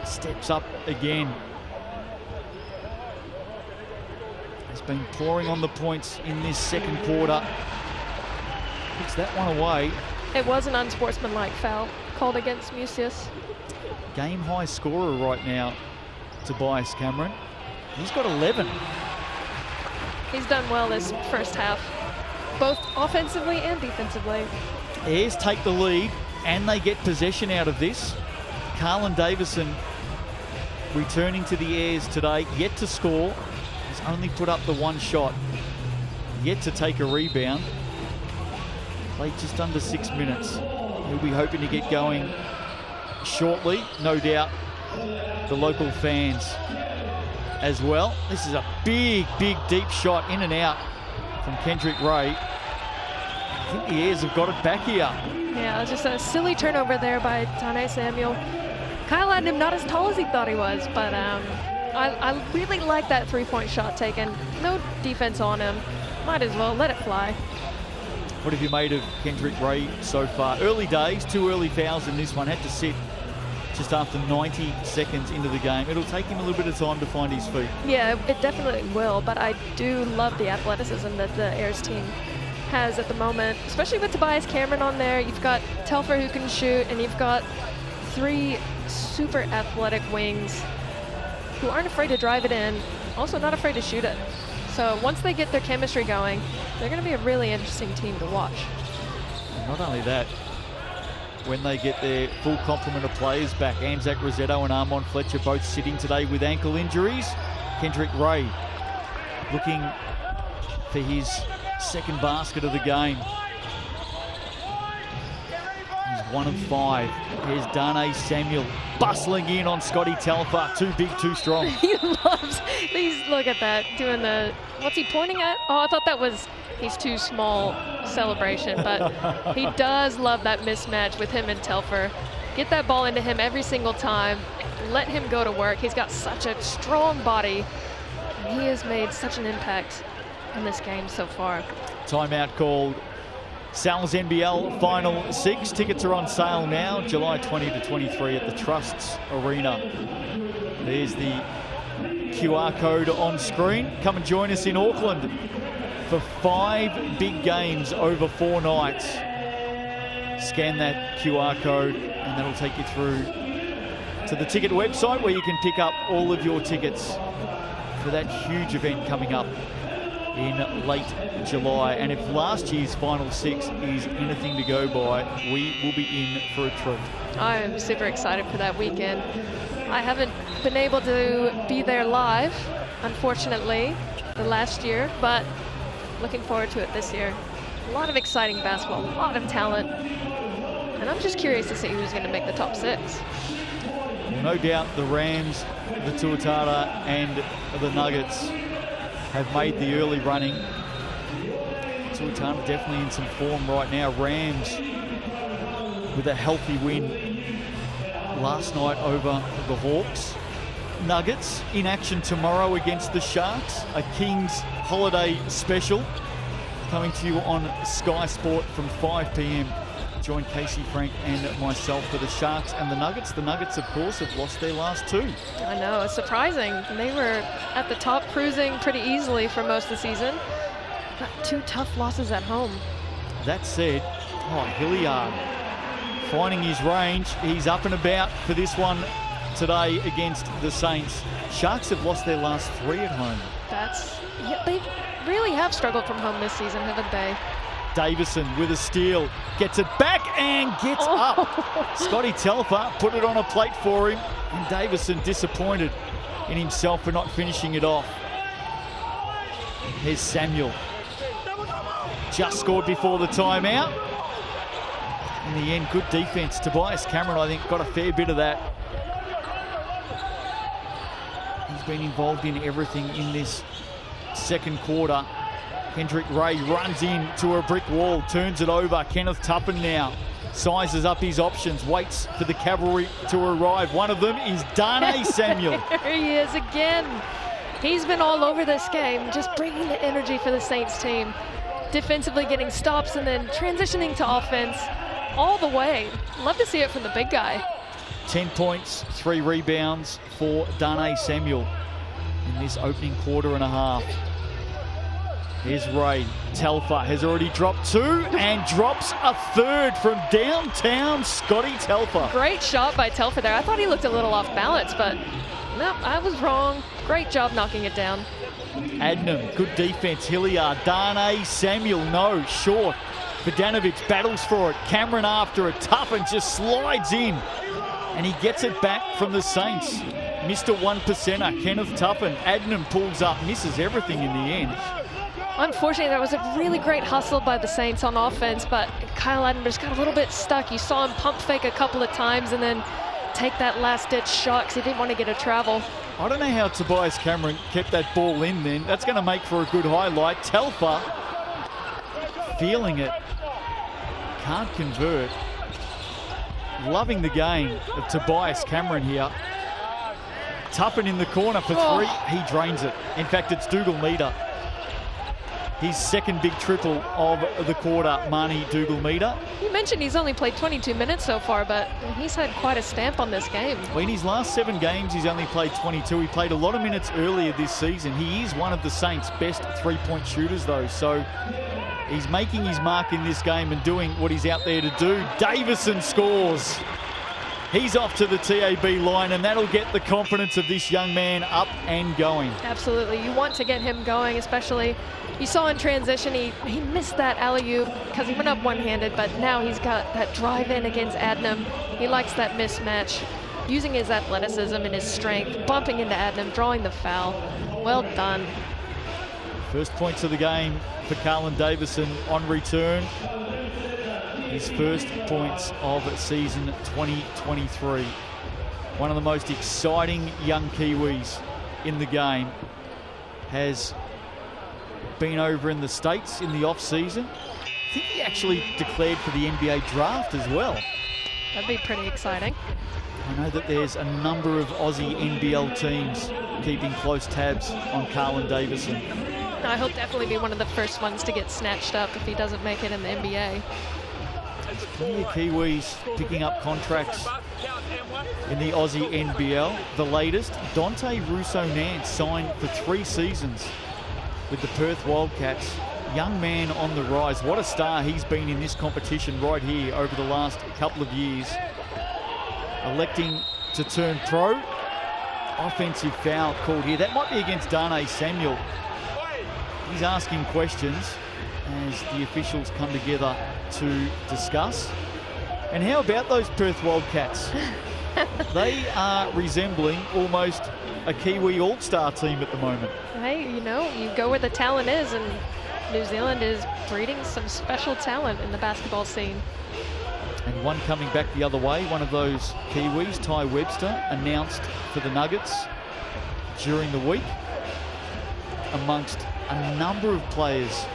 Steps up again. Has been pouring on the points in this second quarter. Puts that one away. It was an unsportsmanlike foul called against Mucius. Game high scorer right now, Tobias Cameron. He's got 11. He's done well this first half, both offensively and defensively. Heirs take the lead and they get possession out of this. Carlin Davison returning to the Heirs today, yet to score. He's only put up the 1 shot, yet to take a rebound. Played just under 6 minutes. He'll be hoping to get going shortly, no doubt. The local fans as well. This is a big, big, deep shot in and out from Kendrick Ray. I think the Heirs have got it back here. Yeah, just a silly turnover there by Tane Samuel. Kyle had him not as tall as he thought he was, but I really like that 3-point shot taken. No defense on him. Might as well let it fly. What have you made of Kendrick Ray so far? Early days, 2 early fouls in this one. Had to sit just after 90 seconds into the game. It'll take him a little bit of time to find his feet. Yeah, it definitely will, but I do love the athleticism that the Heirs team has at the moment, especially with Tobias Cameron on there. You've got Telfer who can shoot, and you've got 3 super athletic wings who aren't afraid to drive it in, also not afraid to shoot it. So once they get their chemistry going, they're going to be a really interesting team to watch. And not only that, when they get their full complement of players back, Anzac Rosetto and Armand Fletcher both sitting today with ankle injuries. Kendrick Ray looking for his second basket of the game. He's 1 of 5. Here's Tane Samuel bustling in on Scotty Telfer. Too big, too strong. He loves these. Look at that, doing the, what's he pointing at? Oh, I thought that was he's too small celebration, but he does love that mismatch with him and Telfer. Get that ball into him every single time. Let him go to work. He's got such a strong body, and he has made such an impact in this game so far. Timeout called. Sal's NBL Final 6. Tickets are on sale now, July 20 to 23 at the Trusts Arena. There's the QR code on screen. Come and join us in Auckland for 5 big games over 4 nights. Scan that QR code and that'll take you through to the ticket website where you can pick up all of your tickets for that huge event coming up in late July. And if last year's Final 6 is anything to go by, we will be in for a treat. I am super excited for that weekend. I haven't been able to be there live, unfortunately, the last year, but looking forward to it this year. A lot of exciting basketball, a lot of talent. And I'm just curious to see who's going to make the top 6. Well, no doubt the Rams, the Tuatara and the Nuggets have made the early running. Tuatara definitely in some form right now. Rams with a healthy win last night over the Hawks. Nuggets in action tomorrow against the Sharks, a Kings holiday special coming to you on Sky Sport from 5 p.m. Join Casey, Frank and myself for the Sharks and the Nuggets. The Nuggets, of course, have lost their last 2. I know, it's surprising. They were at the top cruising pretty easily for most of the season. But 2 tough losses at home. That said, Hilliard finding his range. He's up and about for this one today against the Saints. Sharks have lost their last 3 at home. They really have struggled from home this season, haven't they? Davison with a steal, gets it back and gets up. Scotty Telfer put it on a plate for him, and Davison disappointed in himself for not finishing it off. Here's Samuel. Just scored before the timeout. In the end, good defense. Tobias Cameron, I think, got a fair bit of that. He's been involved in everything in this second quarter. Kendrick Ray runs in to a brick wall, turns it over. Kenneth Tuppen now sizes up his options, waits for the cavalry to arrive. One of them is Darnay Samuel. There he is again. He's been all over this game, just bringing the energy for the Saints team. Defensively getting stops and then transitioning to offense all the way. Love to see it from the big guy. 10 points, 3 rebounds for Darnay Samuel in this opening quarter and a half. Here's Ray. Telfer has already dropped 2 and drops a 3rd from downtown Scotty Telfer. Great shot by Telfer there. I thought he looked a little off balance, but no, I was wrong. Great job knocking it down. Adnam, good defense. Hilliard, Darnay Samuel, no, short. Vidanovic battles for it. Cameron after it. Tuppen just slides in. And he gets it back from the Saints. Mr. 1%er, Kenneth Tuppen. Adnam pulls up, misses everything in the end. Unfortunately, that was a really great hustle by the Saints on offense, but Kyle Adnam just got a little bit stuck. You saw him pump fake a couple of times and then take that last-ditch shot because he didn't want to get a travel. I don't know how Tobias Cameron kept that ball in then. That's going to make for a good highlight. Telfer feeling it. Can't convert. Loving the game of Tobias Cameron here. Tuppen in the corner for 3. He drains it. In fact, it's Dougal-Meter. His second big triple of the quarter, Marnie Dougal-Meter. You mentioned he's only played 22 minutes so far, but he's had quite a stamp on this game. Well, in his last 7 games, he's only played 22. He played a lot of minutes earlier this season. He is one of the Saints' best 3-point shooters, though, so he's making his mark in this game and doing what he's out there to do. Davison scores. He's off to the TAB line, and that'll get the confidence of this young man up and going. Absolutely. You want to get him going, especially you saw in transition, he missed that alley-oop because he went up one-handed, but now he's got that drive in against Adnam. He likes that mismatch, using his athleticism and his strength, bumping into Adnam, drawing the foul. Well done. First points of the game for Carlin Davison on return. His first points of season 2023. One of the most exciting young Kiwis in the game. Has been over in the States in the off-season. I think he actually declared for the NBA draft as well. That'd be pretty exciting. I know that there's a number of Aussie NBL teams keeping close tabs on Carlin Davison. No, he'll definitely be one of the first ones to get snatched up if he doesn't make it in the NBA. Plenty of Kiwis picking up contracts in the Aussie NBL. The latest, Dante Russo-Nance signed for 3 seasons with the Perth Wildcats. Young man on the rise. What a star he's been in this competition right here over the last couple of years. Electing to turn pro. Offensive foul called here. That might be against Darnay Samuel. He's asking questions as the officials come together to discuss. And how about those Perth Wildcats? They are resembling almost a Kiwi all-star team at the moment. Hey, you know, you go where the talent is, and New Zealand is breeding some special talent in the basketball scene. And one coming back the other way, one of those Kiwis, Ty Webster, announced for the Nuggets during the week, amongst a number of players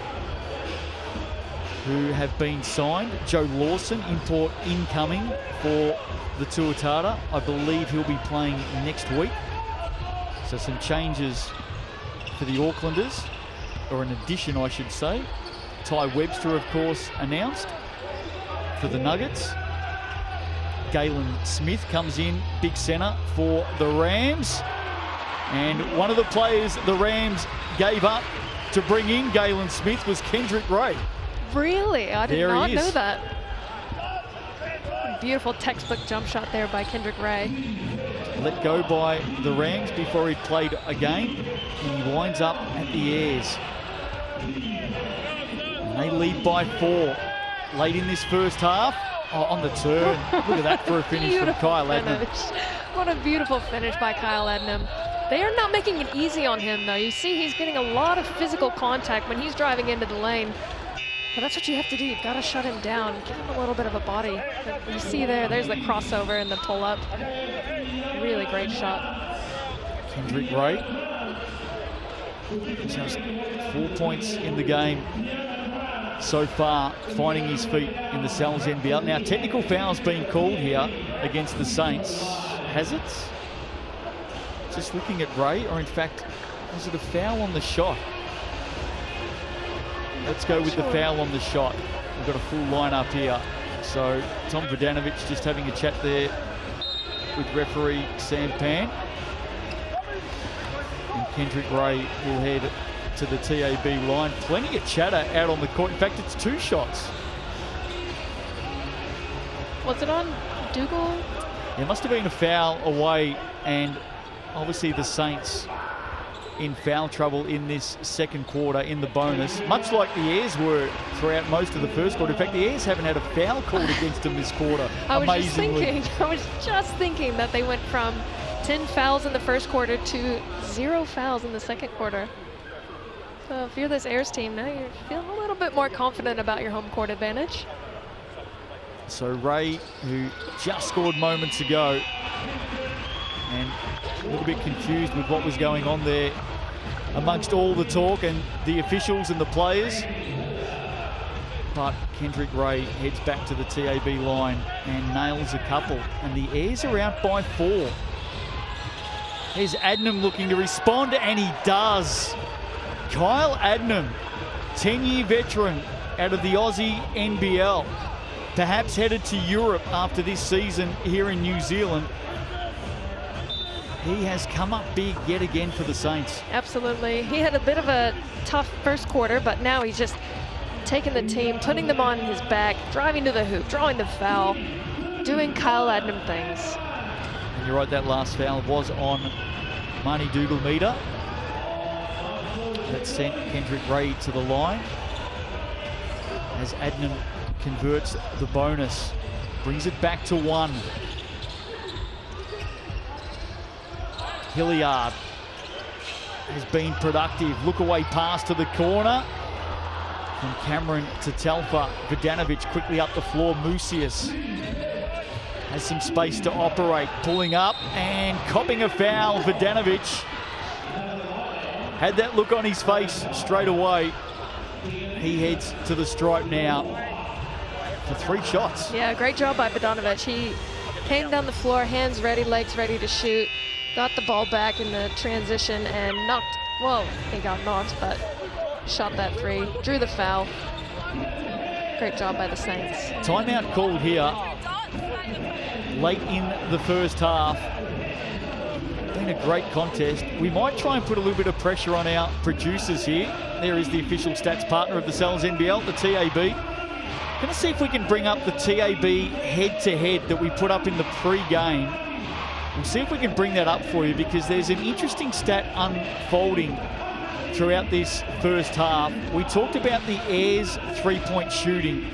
who have been signed. Joe Lawson, import incoming for the Tuatara. I believe he'll be playing next week. So some changes for the Aucklanders, or an addition I should say. Ty Webster, of course, announced for the Nuggets. Galen Smith comes in, big centre for the Rams. And one of the players the Rams gave up to bring in Galen Smith was Kendrick Ray. Really? I did not know is. that. Beautiful textbook jump shot there by Kendrick Ray. Let go by the Rams before he played a game, and he winds up at the Airs. And they lead by 4 late in this first half. Oh, on the turn. Look at that for a finish from Kyle Adnam. What a beautiful finish by Kyle Adnam. They are not making it easy on him, though. You see he's getting a lot of physical contact when he's driving into the lane. But that's what you have to do. You've got to shut him down, give him a little bit of a body. But you see there's the crossover and the pull-up. Really great shot. Kendrick Ray, just 4 points in the game so far, finding his feet in the Sal's NBL. Now, technical foul's been called here against the Saints. Has it? Just looking at Ray, or in fact, was it a foul on the shot? Let's go with the foul on the shot. We've got a full lineup here. So Tom Vodanovic just having a chat there with referee Sam Pan. And Kendrick Ray will head to the TAB line. Plenty of chatter out on the court. In fact, it's 2 shots. Was it on Dougal? There must have been a foul away, and obviously the Saints in foul trouble in this second quarter in the bonus, much like the Airs were throughout most of the first quarter. In fact, the Airs haven't had a foul called against them this quarter. I was just thinking that they went from 10 fouls in the first quarter to 0 fouls in the second quarter. So if you're this Airs team, now you're feeling a little bit more confident about your home court advantage. So Ray, who just scored moments ago, and a little bit confused with what was going on there amongst all the talk and the officials and the players. But Kendrick Ray heads back to the TAB line and nails a couple. And the Airs are out by 4. Here's Adnam looking to respond, and he does. Kyle Adnam, 10-year veteran out of the Aussie NBL, perhaps headed to Europe after this season here in New Zealand. He has come up big yet again for the Saints. Absolutely. He had a bit of a tough first quarter, but now he's just taking the team, putting them on his back, driving to the hoop, drawing the foul, doing Kyle Adnam things. And you're right, that last foul was on Marnie Dougal-Meter. That sent Kendrick Ray to the line as Adnam converts the bonus, brings it back to 1. Hilliard has been productive. Look away pass to the corner from Cameron to Telfa. Vodanovic quickly up the floor. Mucius has some space to operate. Pulling up and copping a foul. Vodanovic had that look on his face straight away. He heads to the stripe now for 3 shots. Yeah, great job by Vodanovic. He came down the floor, hands ready, legs ready to shoot. Got the ball back in the transition and he got knocked, but shot that 3, drew the foul. Great job by the Saints. Timeout called here late in the first half. Been a great contest. We might try and put a little bit of pressure on our producers here. There is the official stats partner of the Sal's NBL, the TAB. Going to see if we can bring up the TAB head-to-head that we put up in the pre-game. We'll see if we can bring that up for you, because there's an interesting stat unfolding throughout this first half. We talked about the Airs 3-point shooting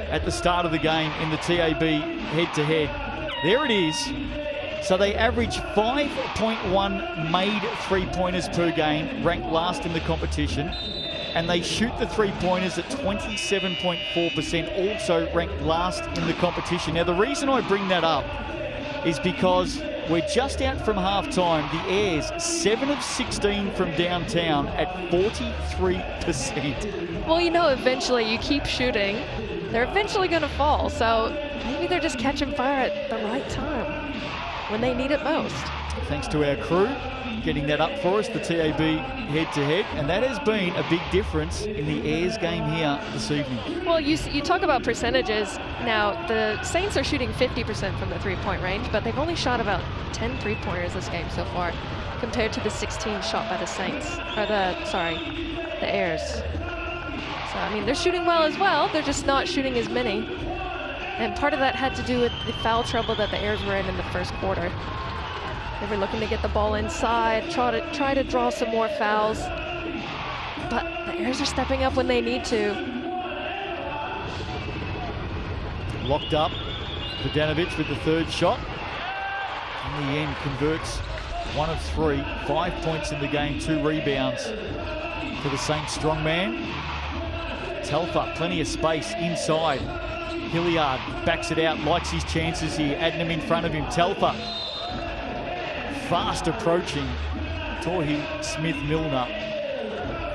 at the start of the game in the TAB head-to-head. There it is. So they average 5.1 made 3-pointers per game, ranked last in the competition. and they shoot the three-pointers at 27.4%, also ranked last in the competition. Now, the reason I bring that up is because we're just out from half-time. The Airs, 7 of 16 from downtown at 43%. Well, you know, eventually you keep shooting, they're eventually going to fall. So maybe they're just catching fire at the right time when they need it most. Thanks to our crew getting that up for us, the TAB head-to-head, and that has been a big difference in the Airs game here this evening. Well, you talk about percentages. Now, the Saints are shooting 50% from the three-point range, but they've only shot about 10 three-pointers this game so far, compared to the 16 shot by the Saints, or the Airs. So, I mean, they're shooting well as well, they're just not shooting as many. And part of that had to do with the foul trouble that the Airs were in the first quarter. They were looking to get the ball inside, try to draw some more fouls. But the Airs are stepping up when they need to. Locked up, Vidanovic with the third shot. In the end, converts 1 of 3, 5 points in the game, 2 rebounds for the Saints strongman. Telfer, plenty of space inside. Hilliard backs it out, likes his chances here. Adnam in front of him. Telfer fast approaching. Torhi Smith-Milner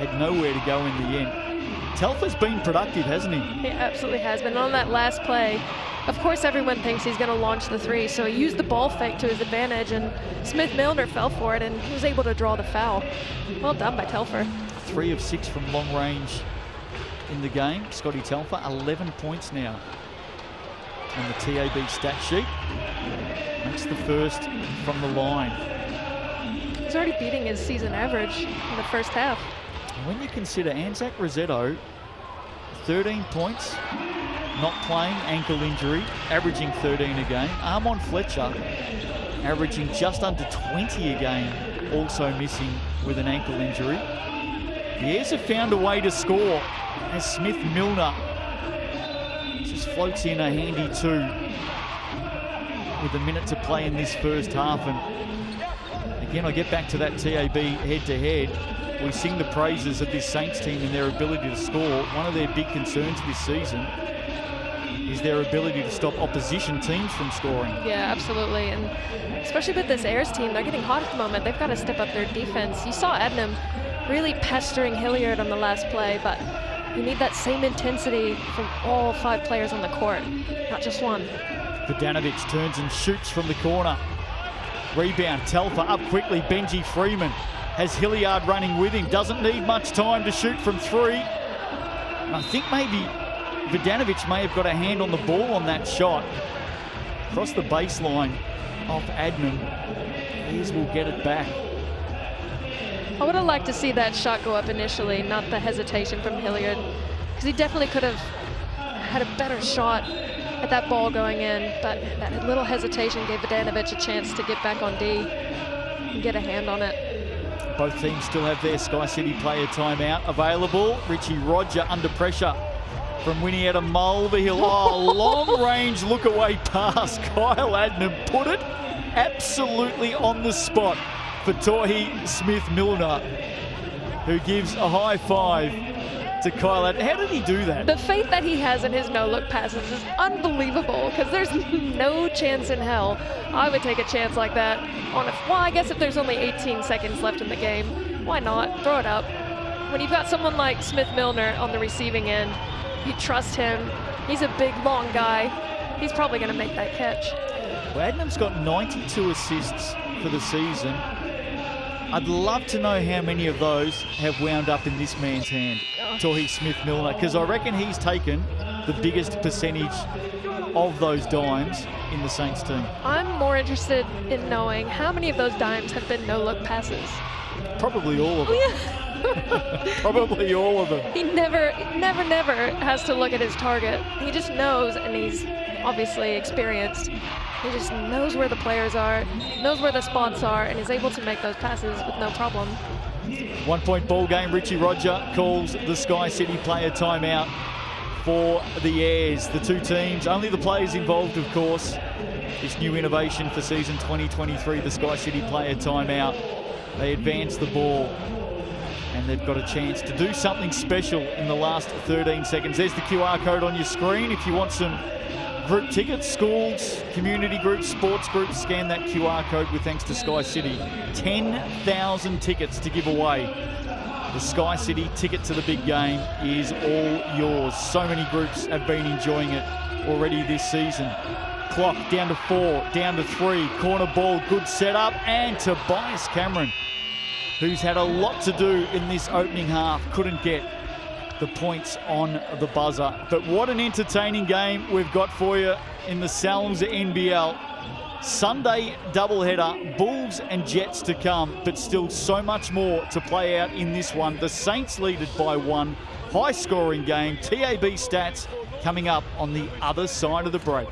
had nowhere to go in the end. Telfer's been productive, hasn't he? He absolutely has been. On that last play, of course everyone thinks he's going to launch the three, so he used the ball fake to his advantage, and Smith-Milner fell for it, and he was able to draw the foul. Well done by Telfer. 3 of 6 from long range in the game. Scotty Telfer, 11 points now on the TAB stat sheet. Makes the first from the line. He's already beating his season average in the first half. And when you consider Anzac Rosetto, 13 points, not playing, ankle injury, averaging 13 a game. Armon Fletcher, averaging just under 20 a game, also missing with an ankle injury. The Airs have found a way to score as Smith-Milner just floats in a handy 2 with a minute to play in this first half. And again, I get back to that TAB head-to-head. We sing the praises of this Saints team and their ability to score. One of their big concerns this season is their ability to stop opposition teams from scoring. Yeah, absolutely. And especially with this Airs team, they're getting hot at the moment. They've got to step up their defense. You saw Adnam really pestering Hilliard on the last play, but you need that same intensity from all 5 players on the court, not just one. Vidanovic turns and shoots from the corner. Rebound, Telfer up quickly. Benji Freeman has Hilliard running with him. Doesn't need much time to shoot from 3. And I think maybe Vidanovic may have got a hand on the ball on that shot. Across the baseline off Adnam. Airs will get it back. I would have liked to see that shot go up initially, not the hesitation from Hilliard, because he definitely could have had a better shot at that ball going in, but that little hesitation gave Vidanovic a chance to get back on D and get a hand on it. Both teams still have their Sky City player timeout available. Richie Roger under pressure from Winnietta Mulvihill. Oh, long range look away pass. Kyle Adnam put it absolutely on the spot for Torhi Smith-Milner, who gives a high five to Kyle Adnam. How did he do that? The faith that he has in his no-look passes is unbelievable, because there's no chance in hell I would take a chance like that on a, well, I guess if there's only 18 seconds left in the game, why not? Throw it up. When you've got someone like Smith-Milner on the receiving end, you trust him. He's a big, long guy. He's probably going to make that catch. Well, Adnam's got 92 assists for the season. I'd love to know how many of those have wound up in this man's hand, Torhi Smith-Milner, because I reckon he's taken the biggest percentage of those dimes in the Saints team. I'm more interested in knowing how many of those dimes have been no-look passes. Probably all of them. Yeah. Probably all of them. He never has to look at his target. He just knows, and he's obviously experienced. He just knows where the players are, knows where the spots are, and is able to make those passes with no problem. 1 point ball game. Richie Roger calls the Sky City player timeout for the Airs. The two teams, only the players involved, of course. This new innovation for season 2023, the Sky City player timeout. They advance the ball. and they've got a chance to do something special in the last 13 seconds. There's the QR code on your screen. If you want some group tickets, schools, community groups, sports groups, scan that QR code with thanks to Sky City. 10,000 tickets to give away. The Sky City ticket to the big game is all yours. So many groups have been enjoying it already this season. Clock down to 4, down to 3. Corner ball, good setup. And Tobias Cameron, who's had a lot to do in this opening half, couldn't get the points on the buzzer. But what an entertaining game we've got for you in the Salms NBL. Sunday doubleheader, Bulls and Jets to come, but still so much more to play out in this one. The Saints lead it by 1. High-scoring game. TAB stats coming up on the other side of the break.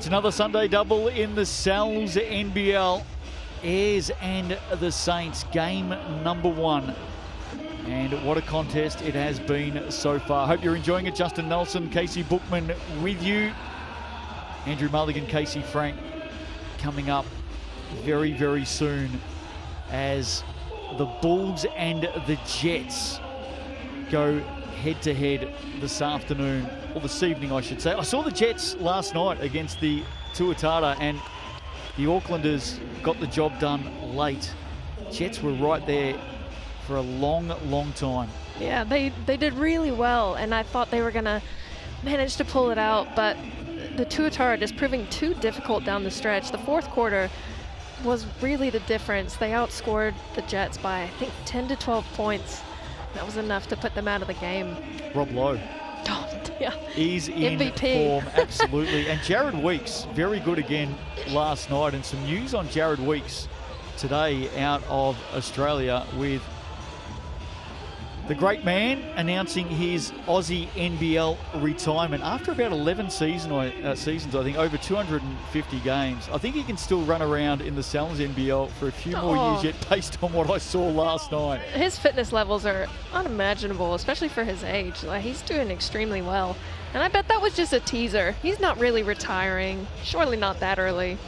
It's another Sunday double in the Sal's NBL. Ayers and the Saints, game number 1. And what a contest it has been so far. Hope you're enjoying it. Justin Nelson, Casey Bookman with you. Andrew Mulligan, Casey Frank coming up very, very soon as the Bulls and the Jets go head-to-head this afternoon, or this evening I should say. I saw the Jets last night against the Tuatara and the Aucklanders got the job done late. Jets were right there for a long, long time. Yeah, they did really well, and I thought they were going to manage to pull it out, but the Tuatara just proving too difficult down the stretch. The fourth quarter was really the difference. They outscored the Jets by, I think, 10 to 12 points. That was enough to put them out of the game. Rob Lowe. Oh, yeah. He's in MVP. form, absolutely. And Jared Weeks, very good again last night. And some news on Jared Weeks today out of Australia with the great man announcing his Aussie NBL retirement after about 11 seasons, I think, over 250 games. I think he can still run around in the Sal's NBL for a few more years yet, based on what I saw last night. His fitness levels are unimaginable, especially for his age. Like, he's doing extremely well. And I bet that was just a teaser. He's not really retiring, surely not that early.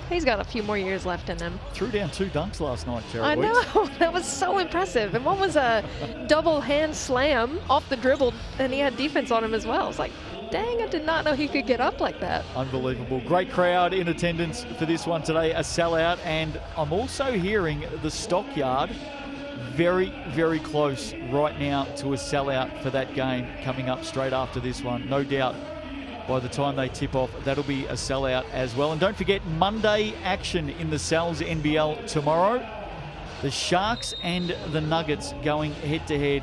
He's got a few more years left in him. Threw down 2 dunks last night, Jared I Weeks. know, that was so impressive. And one was a double hand slam off the dribble, and he had defense on him as well. It's like, dang, I did not know he could get up like that. Unbelievable. Great crowd in attendance for this one today, a sellout. And I'm also hearing the Stockyard very, very close right now to a sellout for that game coming up straight after this one. No doubt by the time they tip off, that'll be a sellout as well. And don't forget, Monday action in the Sal's NBL tomorrow. The Sharks and the Nuggets going head-to-head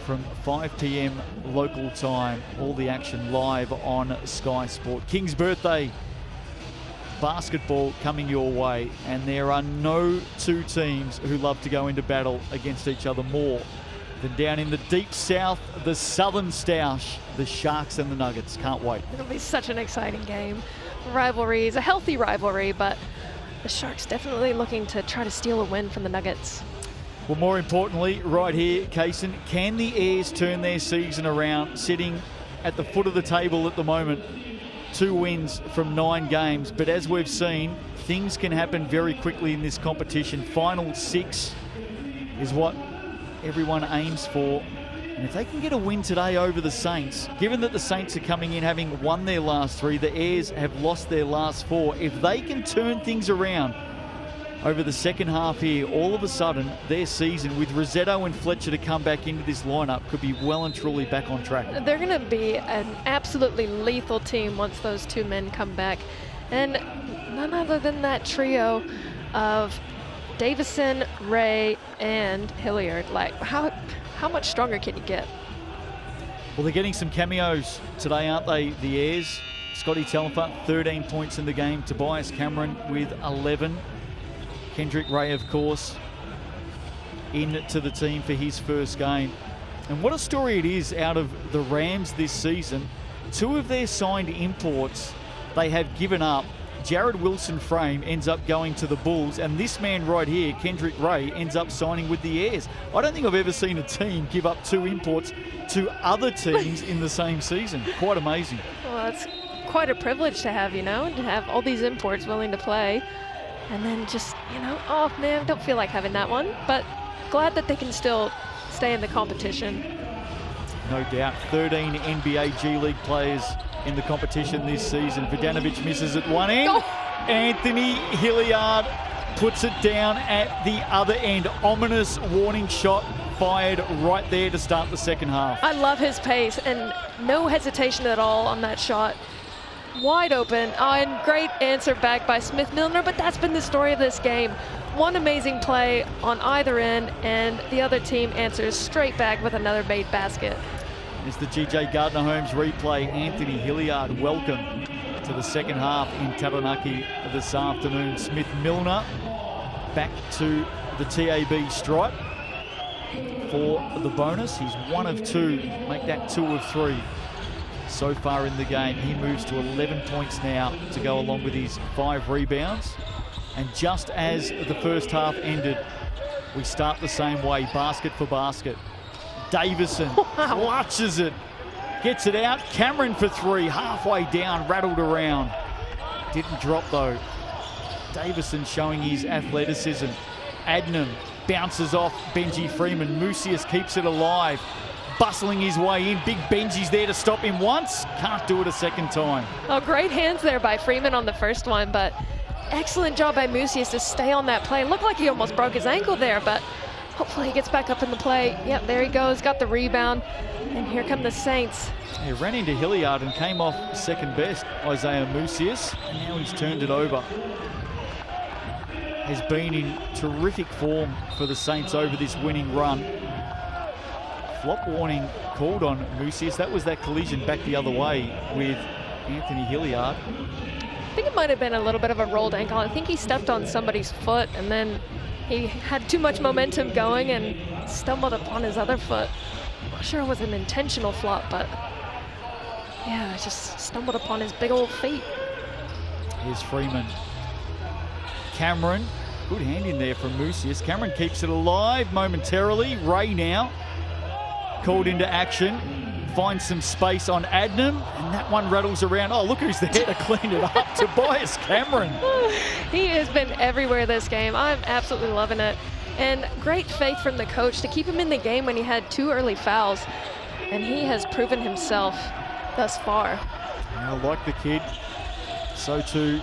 from 5 p.m. local time. All the action live on Sky Sport. King's birthday basketball coming your way. And there are no 2 teams who love to go into battle against each other more than down in the deep south, the southern stoush, the Sharks and the Nuggets. Can't wait. It'll be such an exciting game. Rivalry is a healthy rivalry, but the Sharks definitely looking to try to steal a win from the Nuggets. Well, more importantly, right here, Kaysen, can the Ayers turn their season around, sitting at the foot of the table at the moment? 2 wins from 9 games, but as we've seen, things can happen very quickly in this competition. Final 6 is what everyone aims for, and if they can get a win today over the Saints, given that the Saints are coming in having won their last 3, the Ayers have lost their last 4, if they can turn things around over the second half here, all of a sudden their season with Rossetto and Fletcher to come back into this lineup could be well and truly back on track. They're going to be an absolutely lethal team once those 2 men come back, and none other than that trio of Davison, Ray, and Hilliard. Like, how much stronger can you get? Well, they're getting some cameos today, aren't they, the Ayers? Scotty Telfer, 13 points in the game. Tobias Cameron with 11. Kendrick Ray, of course, into the team for his first game. And what a story it is out of the Rams this season. two of their signed imports they have given up. Jared Wilson-Frame ends up going to the Bulls, and this man right here, Kendrick Ray, ends up signing with the Airs. I don't think I've ever seen a team give up two imports to other teams in the same season. Quite amazing. Well, it's quite a privilege to have, to have all these imports willing to play. And then just, oh man, don't feel like having that one. But glad that they can still stay in the competition. No doubt. 13 NBA G League players in the competition this season. Vidanovic misses at one end. Oh. Anthony Hilliard puts it down at the other end. Ominous warning shot fired right there to start the second half. I love his pace and no hesitation at all on that shot. Wide open, and great answer back by Smith Milner, but that's been the story of this game. One amazing play on either end, and the other team answers straight back with another made basket. It's the GJ Gardner-Holmes replay. Anthony Hilliard, welcome to the second half in Taranaki this afternoon. Smith Milner back to the TAB stripe for the bonus. He's 1 of 2, make that 2 of 3 so far in the game. He moves to 11 points now to go along with his 5 rebounds. And just as the first half ended, we start the same way, basket for basket. Davison clutches it, gets it out. Cameron for 3, halfway down, rattled around. Didn't drop though. Davison showing his athleticism. Adnam bounces off Benji Freeman. Musius keeps it alive, bustling his way in. Big Benji's there to stop him once. Can't do it a second time. Oh, great hands there by Freeman on the first one, but excellent job by Musius to stay on that play. Looked like he almost broke his ankle there, but hopefully he gets back up in the play. Yep, there he goes, got the rebound. And here come the Saints. He ran into Hilliard and came off second best, Isaiah Musius, and now he's turned it over. Has been in terrific form for the Saints over this winning run. Flop warning called on Musius. That was that collision back the other way with Anthony Hilliard. I think it might have been a little bit of a rolled ankle. I think he stepped on somebody's foot and then he had too much momentum going and stumbled upon his other foot. I'm not sure it was an intentional flop, but yeah, just stumbled upon his big old feet. Here's Freeman. Cameron, good hand in there from Musius. Cameron keeps it alive momentarily. Ray now called into action. Finds some space on Adnam, and that one rattles around. Oh, look who's there to clean it up. Tobias Cameron. He has been everywhere this game. I'm absolutely loving it. And great faith from the coach to keep him in the game when he had 2 early fouls. And he has proven himself thus far. I like the kid. So too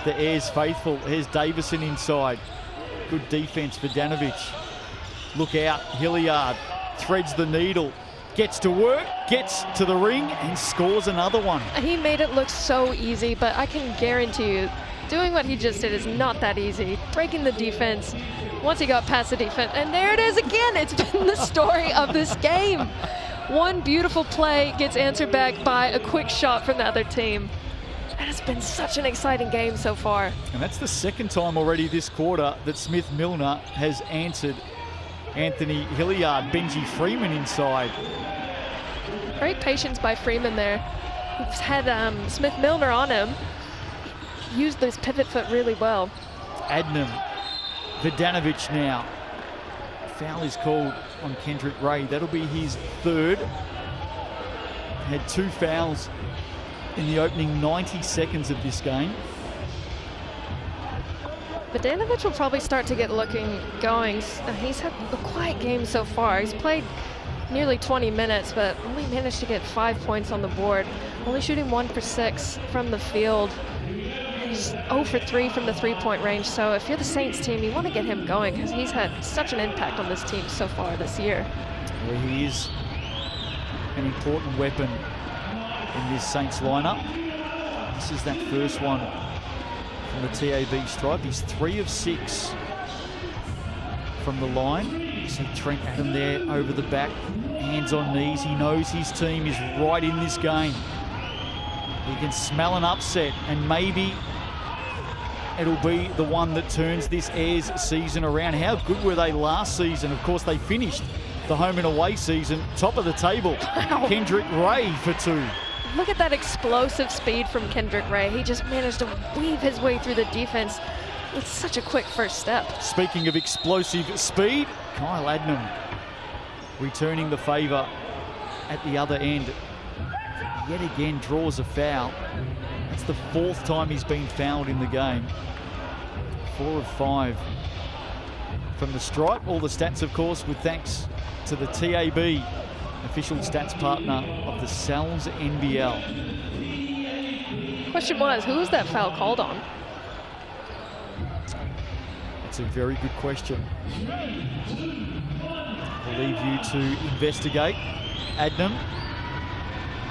the Airs faithful. Here's Davison inside. Good defense for Danovic. Look out, Hilliard threads the needle. Gets to work, gets to the ring, and scores another one. He made it look so easy, but I can guarantee you, doing what he just did is not that easy. Breaking the defense, once he got past the defense, and there it is again. It's been the story of this game. One beautiful play gets answered back by a quick shot from the other team. And it's been such an exciting game so far. And that's the second time already this quarter that Smith Milner has answered Anthony Hilliard. Benji Freeman inside. Great patience by Freeman there. He's had Smith Milner on him. Used this pivot foot really well. Adnam, Vidanovic now. Foul is called on Kendrick Ray. That'll be his 3rd. Had 2 fouls in the opening 90 seconds of this game. Vidanovic will probably start to get going. He's had a quiet game so far. He's played nearly 20 minutes, but only managed to get 5 points on the board. Only shooting 1 for 6 from the field. He's 0 for 3 from the 3-point range. So if you're the Saints team, you want to get him going because he's had such an impact on this team so far this year. Yeah, he is an important weapon in this Saints lineup. This is that first one from the TAB stripe. He's 3 of 6 from the line. You see Trent Adam there over the back, hands on knees. He knows his team is right in this game. He can smell an upset, and maybe it'll be the one that turns this Airs season around. How good were they last season? Of course, they finished the home and away season top of the table. Wow. Kendrick Ray for 2. Look at that explosive speed from Kendrick Ray. He just managed to weave his way through the defense with such a quick first step. Speaking of explosive speed, Kyle Adnam returning the favour at the other end. Yet again draws a foul. That's the 4th time he's been fouled in the game. 4 of 5 from the stripe. All the stats, of course, with thanks to the TAB, official stats partner of the Sal's NBL. Question was, who was that foul called on? That's a very good question. I'll leave you to investigate. Adnam.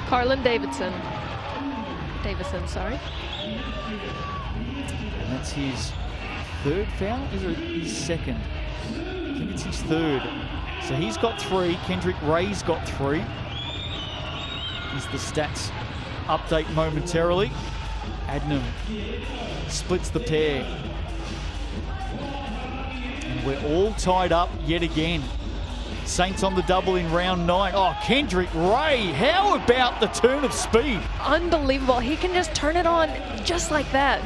Carlin Davison, sorry. And that's his 3rd foul? Is it his 2nd? I think it's his 3rd. So he's got 3. Kendrick Ray's got 3. Here's the stats update momentarily. Adnam splits the pair. And we're all tied up yet again. Saints on the double in round 9. Oh, Kendrick Ray, how about the turn of speed? Unbelievable. He can just turn it on just like that.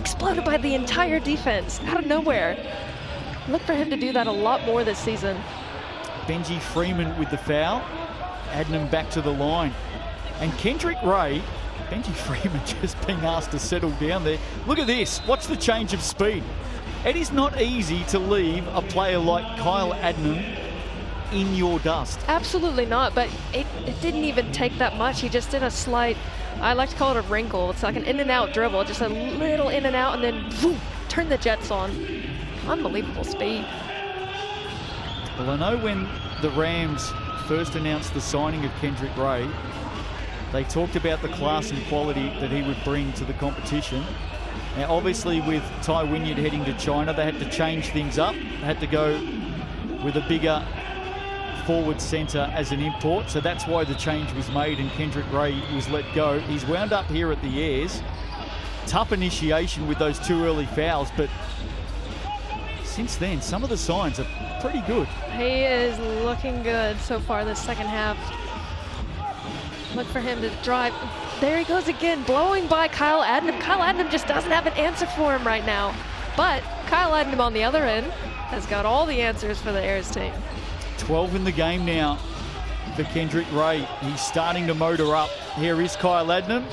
Exploded by the entire defense out of nowhere. Look for him to do that a lot more this season. Benji Freeman with the foul. Adnam back to the line. And Kendrick Ray, Benji Freeman just being asked to settle down there. Look at this. Watch the change of speed. It is not easy to leave a player like Kyle Adnam in your dust. Absolutely not, but it didn't even take that much. He just did a slight, I like to call it a wrinkle. It's like an in and out dribble, just a little in and out, and then whoop, turn the Jets on. Unbelievable speed. Well, I know when the Rams first announced the signing of Kendrick Ray, they talked about the class and quality that he would bring to the competition. Now, obviously, with Ty Wynyard heading to China, they had to change things up. They had to go with a bigger forward centre as an import, so that's why the change was made and Kendrick Ray was let go. He's wound up here at the Airs. Tough initiation with those 2 early fouls, but since then, some of the signs are pretty good. He is looking good so far this second half. Look for him to drive. There he goes again, blowing by Kyle Adnam. Kyle Adnam just doesn't have an answer for him right now. But Kyle Adnam on the other end has got all the answers for the Airs team. 12 in the game now for Kendrick Ray. He's starting to motor up. Here is Kyle Adnam.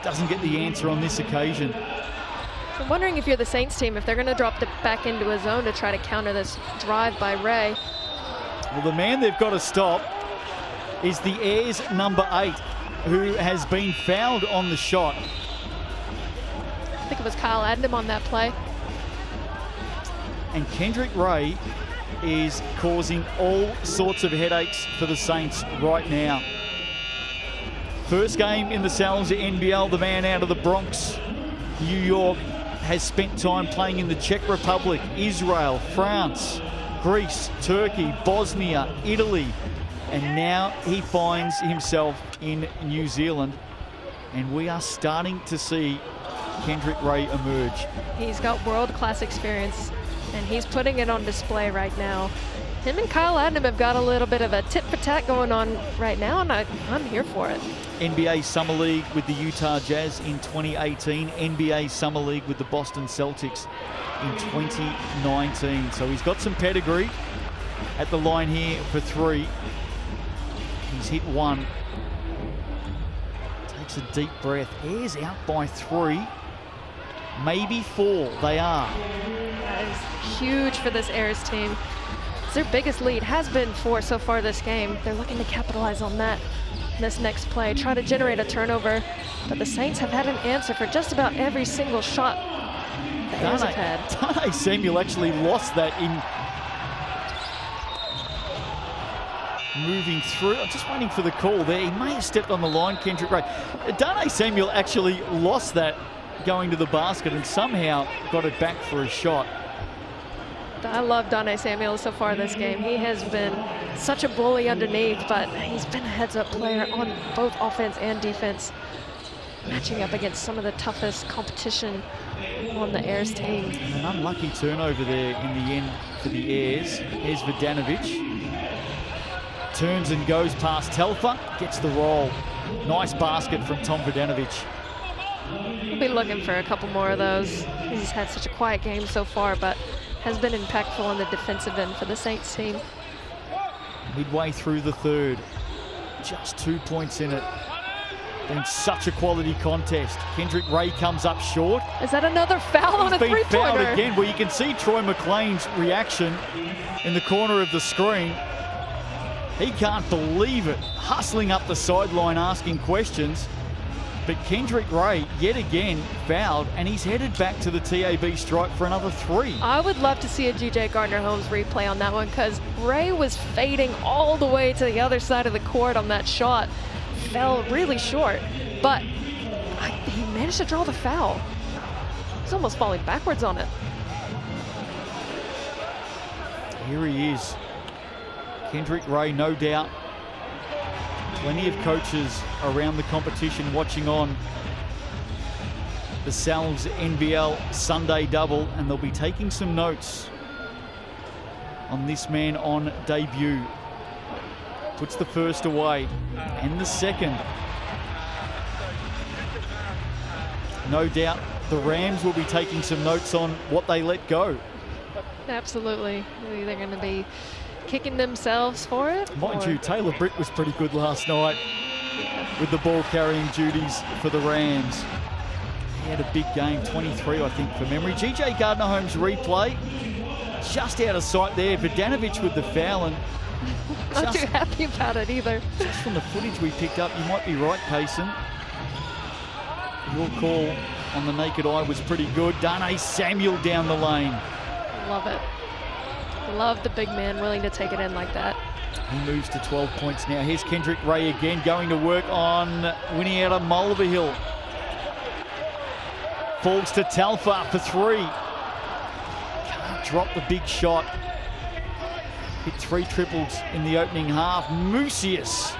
Doesn't get the answer on this occasion. I'm wondering if you're the Saints team, if they're going to drop it back into a zone to try to counter this drive by Ray. Well, the man they've got to stop is the Airs number 8, who has been fouled on the shot. I think it was Kyle Adnam on that play. And Kendrick Ray is causing all sorts of headaches for the Saints right now. First game in the Sal's NBL, the man out of the Bronx, New York, has spent time playing in the Czech Republic, Israel, France, Greece, Turkey, Bosnia, Italy, and now he finds himself in New Zealand, and we are starting to see Kendrick Ray emerge. He's got world-class experience, and he's putting it on display right now. Him and Kyle Adnam have got a little bit of a tit-for-tat going on right now, and I'm here for it. NBA Summer League with the Utah Jazz in 2018, NBA Summer League with the Boston Celtics in 2019. So he's got some pedigree at the line here for 3. He's hit 1. Takes a deep breath. Airs out by 3, maybe 4. They are. That is huge for this Airs team. It's their biggest lead, has been 4 so far this game. They're looking to capitalize on that this next play, try to generate a turnover, but the Saints have had an answer for just about every single shot the Airs have had. Dane Samuel actually lost that in moving through. I'm just waiting for the call there. He may have stepped on the line, Kendrick Ray. Dane Samuel actually lost that going to the basket and somehow got it back for a shot. I love Dane Samuel so far this game. He has been such a bully underneath, but he's been a heads-up player on both offense and defense, matching up against some of the toughest competition on the Airs team. And an unlucky turnover there in the end for the Airs. Here's Vodanovic. Turns and goes past Telfer, gets the roll. Nice basket from Tom Vodanovic. We'll be looking for a couple more of those. He's had such a quiet game so far, but has been impactful on the defensive end for the Saints team. Midway through the third, just 2 points in it. Been such a quality contest. Kendrick Ray comes up short. Is that another foul on a He's been fouled three-pointer? again. Well, you can see Troy McLean's reaction in the corner of the screen. He can't believe it. Hustling up the sideline, asking questions. But Kendrick Ray, yet again, fouled, and he's headed back to the TAB stripe for another 3. I would love to see a GJ Gardner-Holmes replay on that one, because Ray was fading all the way to the other side of the court on that shot. Fell really short, but he managed to draw the foul. He's almost falling backwards on it. Here he is. Kendrick Ray, no doubt. Plenty of coaches around the competition watching on the Sal's NBL Sunday double, and they'll be taking some notes on this man on debut. Puts the first away and the second. No doubt the Rams will be taking some notes on what they let go. Absolutely. They're either going to be kicking themselves for it. Mind or- you, Taylor Britt was pretty good last night with the ball carrying duties for the Rams. He had a big game, 23 I think from memory. GJ Gardner-Holmes replay, just out of sight there. Vodanovic with the foul, and Not too happy about it either. just from the footage we picked up, you might be right, Payson. Your call on the naked eye was pretty good. Darnay Samuel down the lane. Love it. Love the big man willing to take it in like that. He moves to 12 points now. Here's Kendrick Ray again, going to work on Winnie-Etta Mulvihill. Falls to Talfa for 3. Can't drop the big shot. Hit 3 triples in the opening half. Mucius.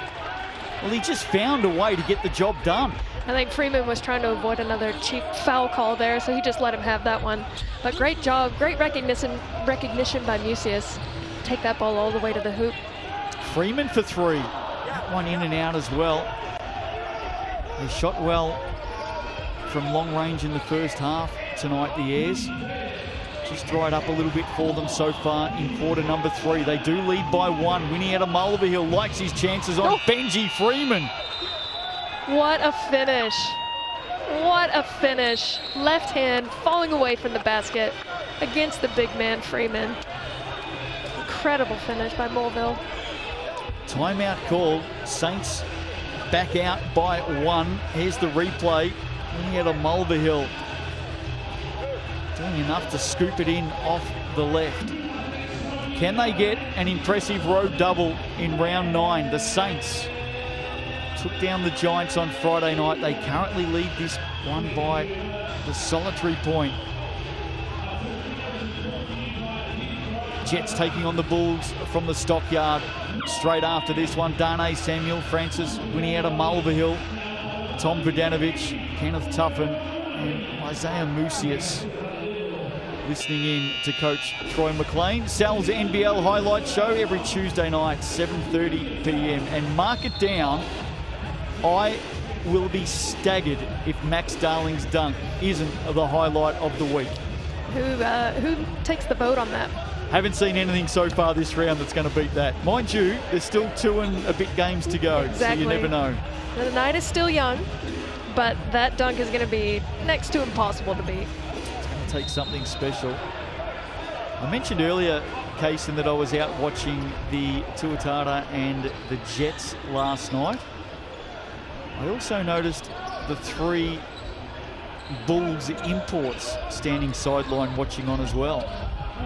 Well, he just found a way to get the job done. I think Freeman was trying to avoid another cheap foul call there, so he just let him have that one. But great job, great recognition by Mucius. Take that ball all the way to the hoop. Freeman for 3. That one in and out as well. They shot well from long range in the first half tonight, the Airs. Just dried up a little bit for them so far in quarter number 3. They do lead by 1. Winnie-Etta Mulvihill likes his chances on Benji Freeman. What a finish. What a finish. Left hand falling away from the basket against the big man Freeman. Incredible finish by Mulville. Timeout called. Saints back out by 1. Here's the replay. Winnie-Etta Mulvihill doing enough to scoop it in off the left. Can they get an impressive road double in round 9? The Saints took down the Giants on Friday night. They currently lead this one by the solitary point. Jets taking on the Bulls from the Stockyard. Straight after this one, Darnay Samuel, Francis Winnie-Etta Mulvihill, Tom Vodanovic, Kenneth Tuffin, and Isaiah Mucius. Listening in to Coach Troy McLean. Sal's NBL highlight show every Tuesday night, 7:30 p.m. And mark it down, I will be staggered if Max Darling's dunk isn't the highlight of the week. Who takes the vote on that? Haven't seen anything so far this round that's going to beat that. Mind you, there's still 2 and a bit games to go, Exactly. so you never know. The night is still young, but that dunk is going to be next to impossible to beat. Take something special. I mentioned earlier, Kaysen, that I was out watching the Tuatara and the Jets last night. I also noticed the 3 Bulls imports standing sideline watching on as well.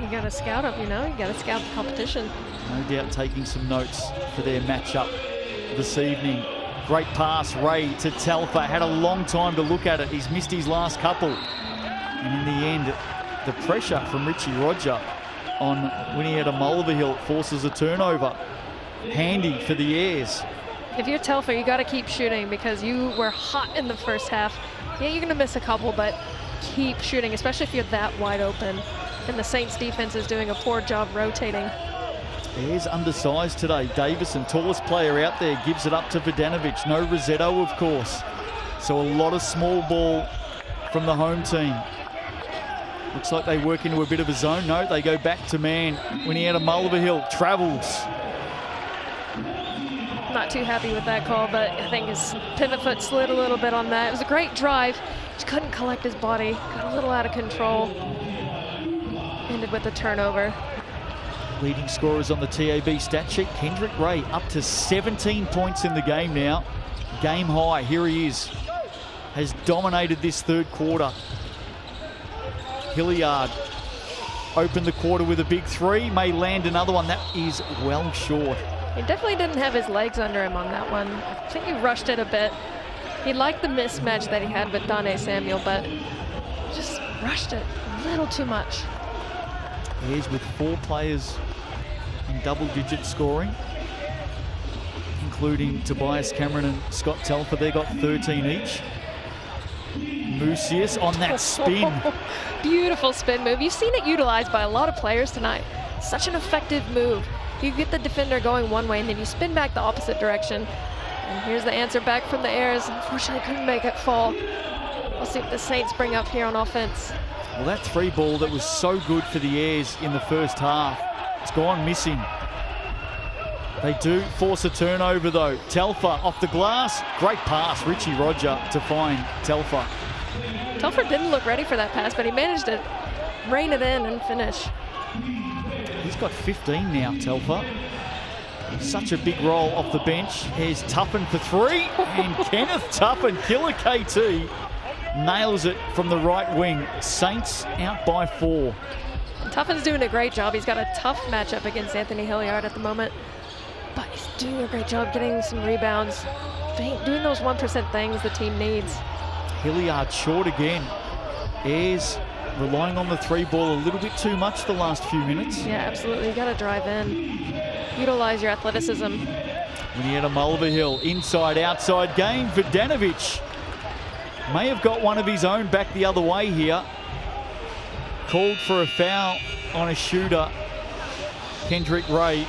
You got to scout them, you know? You got to scout the competition. No doubt taking some notes for their matchup this evening. Great pass, Ray to Talfa. Had a long time to look at it. He's missed his last couple. And in the end, the pressure from Richie Roger on Winnie-Etta Mulvihill forces a turnover. Handy for the Airs. If you're Telfer, you got to keep shooting because you were hot in the first half. Yeah, you're going to miss a couple, but keep shooting, especially if you're that wide open. And the Saints defense is doing a poor job rotating. Ayres undersized today. Davison, tallest player out there, gives it up to Vodanovic. No Rossetto, of course. So a lot of small ball from the home team. Looks like they work into a bit of a zone. No, they go back to man. When he had a Mulverhill, travels. Not too happy with that call, but I think his pivot foot slid a little bit on that. It was a great drive. Just couldn't collect his body. Got a little out of control. Ended with a turnover. Leading scorers on the TAB stat sheet. Kendrick Ray up to 17 points in the game now. Game high. Here he is. Has dominated this third quarter. Hilliard opened the quarter with a big three. May land another one. That is well short. He definitely didn't have his legs under him on that one. I think he rushed it a bit. He liked the mismatch that he had with Dane Samuel, but just rushed it a little too much. Ayres with 4 players in double-digit scoring, including Tobias Cameron and Scott Telfer. They got 13 each. Mucius on that spin. Beautiful spin move. You've seen it utilized by a lot of players tonight. Such an effective move. You get the defender going one way and then you spin back the opposite direction. And here's the answer back from the Ayres. Unfortunately, couldn't make it fall. We'll see what the Saints bring up here on offense. Well, that 3 ball that was so good for the Ayres in the first half, it's gone missing. They do force a turnover though. Telfer off the glass. Great pass, Richie Roger to find Telfer. Telfer didn't look ready for that pass, but he managed to rein it in and finish. He's got 15 now, Telfer. Such a big roll off the bench. Here's Tuffin for 3, and Kenneth Tuffin, killer KT, nails it from the right wing. Saints out by 4. Tuffin's doing a great job. He's got a tough matchup against Anthony Hilliard at the moment, but he's doing a great job getting some rebounds, doing those 1% things the team needs. Hilliard short again. Ayres relying on the 3 ball a little bit too much the last few minutes. Yeah, absolutely. You got to drive in. Utilize your athleticism. Winnietta Mulverhill, inside, outside game. Vodanovic may have got one of his own back the other way here. Called for a foul on a shooter, Kendrick Ray,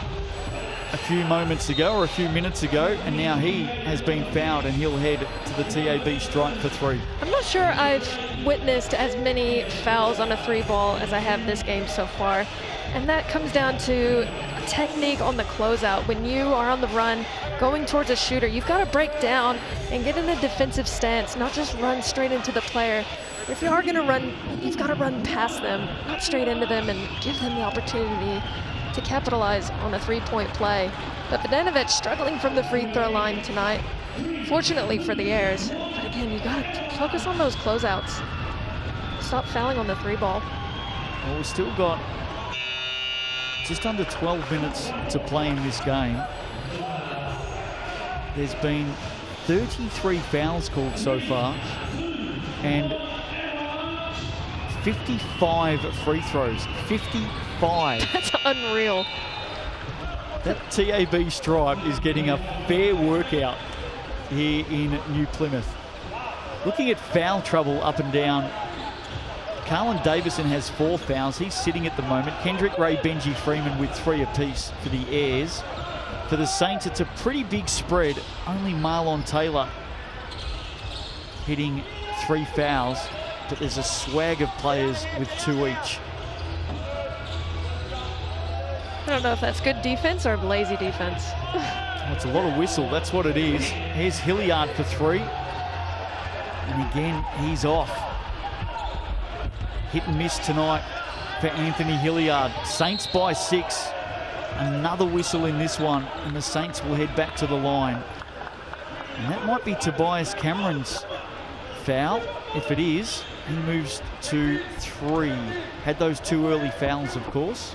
a few moments ago or a few minutes ago, and now he has been fouled and he'll head to the TAB strike for 3. I'm not sure I've witnessed as many fouls on a 3 ball as I have this game so far, and that comes down to technique on the closeout. When you are on the run going towards a shooter, you've got to break down and get in a defensive stance, not just run straight into the player. If you are going to run, you've got to run past them, not straight into them, and give them the opportunity to capitalize on a 3-point play. But Vodanovic struggling from the free throw line tonight, fortunately for the Ayres. But again, you got to focus on those closeouts. Stop fouling on the 3 ball. Well, we've still got just under 12 minutes to play in this game. There's been 33 fouls called so far and 55 free throws. 55. That's unreal. That TAB stripe is getting a fair workout here in New Plymouth. Looking at foul trouble up and down, Carlin Davison has 4 fouls. He's sitting at the moment. Kendrick Ray, Benji Freeman with 3 apiece for the Ayres. For the Saints, it's a pretty big spread. Only Marlon Taylor hitting 3 fouls, but there's a swag of players with 2 each. I don't know if that's good defense or lazy defense. It's a lot of whistle, that's what it is. Here's Hilliard for 3. And again, he's off. Hit and miss tonight for Anthony Hilliard. Saints by 6. Another whistle in this one, and the Saints will head back to the line. And that might be Tobias Cameron's foul. If it is, he moves to 3. Had those 2 early fouls, of course.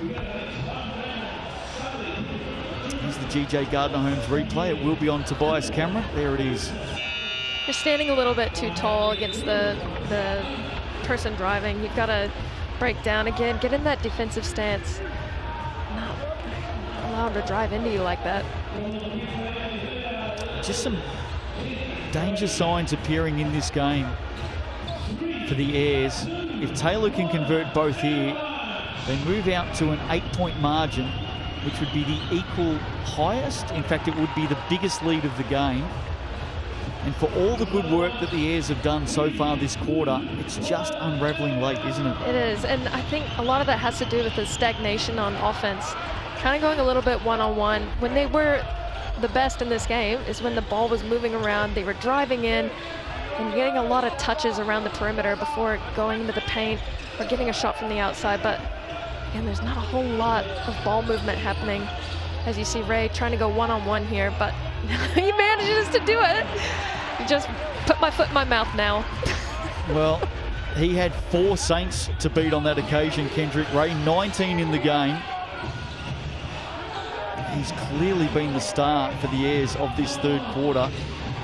Here's the GJ Gardner-Holmes replay. It will be on Tobias Cameron. There it is. You're standing a little bit too tall against the person driving. You've got to break down again, get in that defensive stance. Not allow him to drive into you like that. Just some danger signs appearing in this game for the Ayres. If Taylor can convert both here, they move out to an 8-point margin. which would be the equal highest. In fact, it would be the biggest lead of the game. And for all the good work that the Airs have done so far this quarter, it's just unraveling late, isn't it? It is, and I think a lot of that has to do with the stagnation on offense. Kind of going a little bit one-on-one. When they were the best in this game is when the ball was moving around, they were driving in and getting a lot of touches around the perimeter before going into the paint or getting a shot from the outside. But again, there's not a whole lot of ball movement happening. As you see Ray trying to go one-on-one here, but he manages to do it. You just put my foot in my mouth now. Well, he had 4 Saints to beat on that occasion, Kendrick Ray, 19 in the game. He's clearly been the star for the Airs of this third quarter.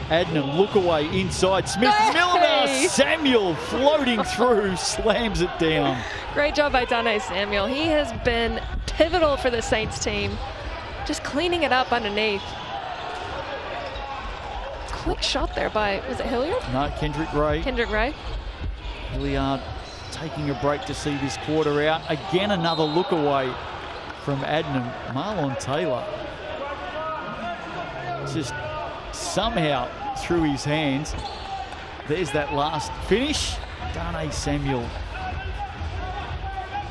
Adnam, look away inside. Smith-Milner, Samuel floating through, slams it down. Great job by Dane Samuel. He has been pivotal for the Saints team. Just cleaning it up underneath. Quick shot there by, was it Hilliard? No, Kendrick Ray. Kendrick Ray. Hilliard taking a break to see this quarter out. Again, another look away from Adnam. Marlon Taylor just somehow through his hands. There's that last finish. Dane Samuel.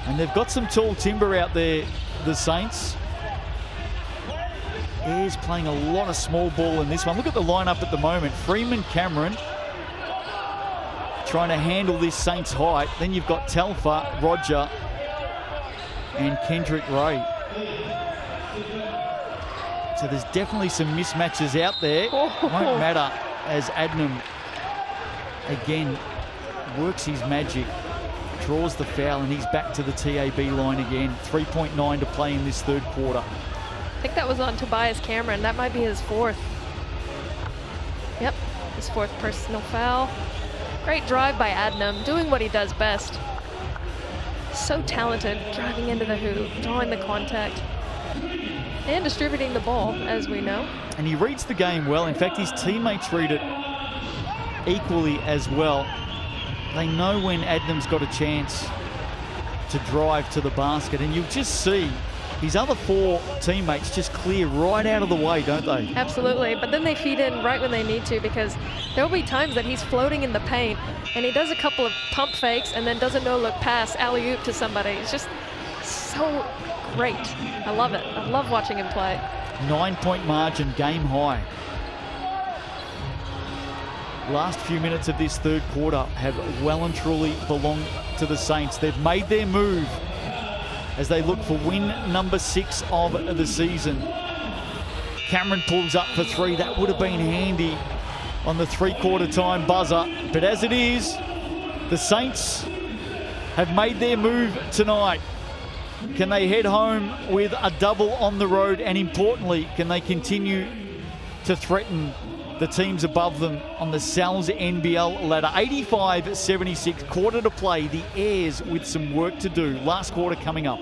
And they've got some tall timber out there, the Saints. Airs playing a lot of small ball in this one. Look at the lineup at the moment. Freeman, Cameron trying to handle this Saints height. Then you've got Telfa, Roger, and Kendrick Ray. So there's definitely some mismatches out there. Won't matter as Adnam again works his magic, draws the foul, and he's back to the TAB line again. 3.9 to play in this third quarter. I think that was on Tobias Cameron. That might be his 4th. Yep, his 4th personal foul. Great drive by Adnam, doing what he does best. So talented, driving into the hoop, drawing the contact, and distributing the ball, as we know. And he reads the game well. In fact, his teammates read it equally as well. They know when Adnam's got a chance to drive to the basket, and you'll just see his other 4 teammates just clear right out of the way, don't they? Absolutely, but then they feed in right when they need to, because there'll be times that he's floating in the paint and he does a couple of pump fakes and then does a no-look pass, alley-oop to somebody. It's just so great. I love it. I love watching him play. 9-point margin, game high. Last few minutes of this third quarter have well and truly belonged to the Saints. They've made their move as they look for win number 6 of the season. Cameron pulls up for 3. That would have been handy on the 3/4 time buzzer. But as it is, the Saints have made their move tonight. Can they head home with a double on the road? And importantly, can they continue to threaten the teams above them on the Sal's NBL ladder? 85-76, quarter to play. The Airs with some work to do. Last quarter coming up.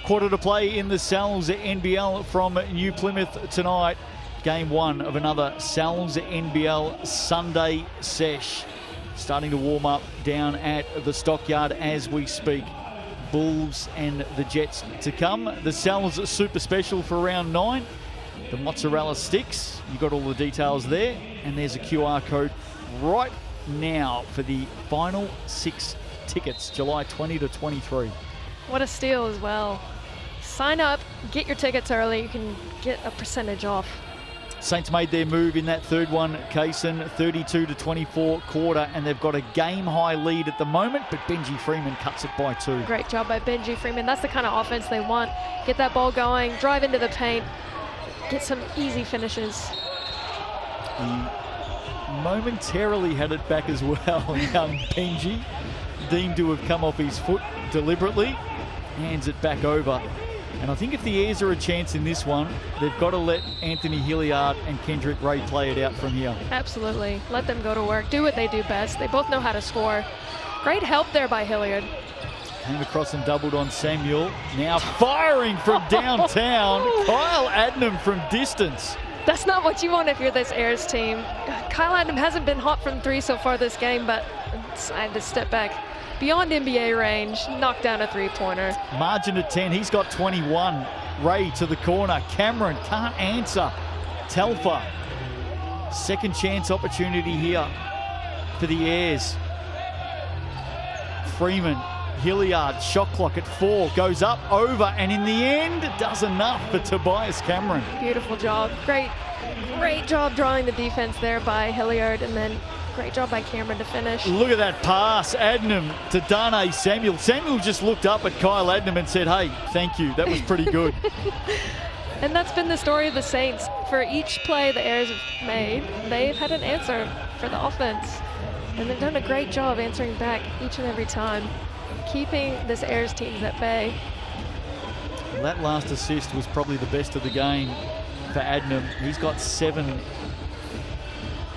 quarter to play in the Sal's NBL from New Plymouth tonight. Game 1 of another Sal's NBL Sunday sesh. Starting to warm up down at the Stockyard as we speak. Bulls and the Jets to come. The Sal's super special for round 9. The mozzarella sticks. You got all the details there. And there's a QR code right now for the final 6 tickets, July 20 to 23. What a steal as well. Sign up, get your tickets early. You can get a percentage off. Saints made their move in that third one, Kaysen, 32 to 24 quarter, and they've got a game-high lead at the moment, but Benji Freeman cuts it by 2. Great job by Benji Freeman. That's the kind of offense they want. Get that ball going, drive into the paint, get some easy finishes. He momentarily had it back as well, young Benji, deemed to have come off his foot deliberately, hands it back over. And I think if the Airs are a chance in this one, they've got to let Anthony Hilliard and Kendrick Ray play it out from here. Absolutely. Let them go to work. Do what they do best. They both know how to score. Great help there by Hilliard. Came across and doubled on Samuel. Now firing from downtown. Kyle Adnam from distance. That's not what you want if you're this Airs team. Kyle Adnam hasn't been hot from 3 so far this game, but decided to step back. Beyond NBA range, knocked down a 3-pointer. Margin of 10, he's got 21. Ray to the corner, Cameron can't answer. Telfa, second chance opportunity here for the Airs. Freeman, Hilliard, shot clock at 4, goes up, over, and in the end, does enough for Tobias Cameron. Beautiful job, great job drawing the defense there by Hilliard, and then great job by Cameron to finish. Look at that pass, Adnam to Dane Samuel. Samuel just looked up at Kyle Adnam and said, hey, thank you, that was pretty good. And that's been the story of the Saints. For each play the Airs have made, they've had an answer for the offense. And they've done a great job answering back each and every time, keeping this Airs team at bay. Well, that last assist was probably the best of the game for Adnam. He's got 7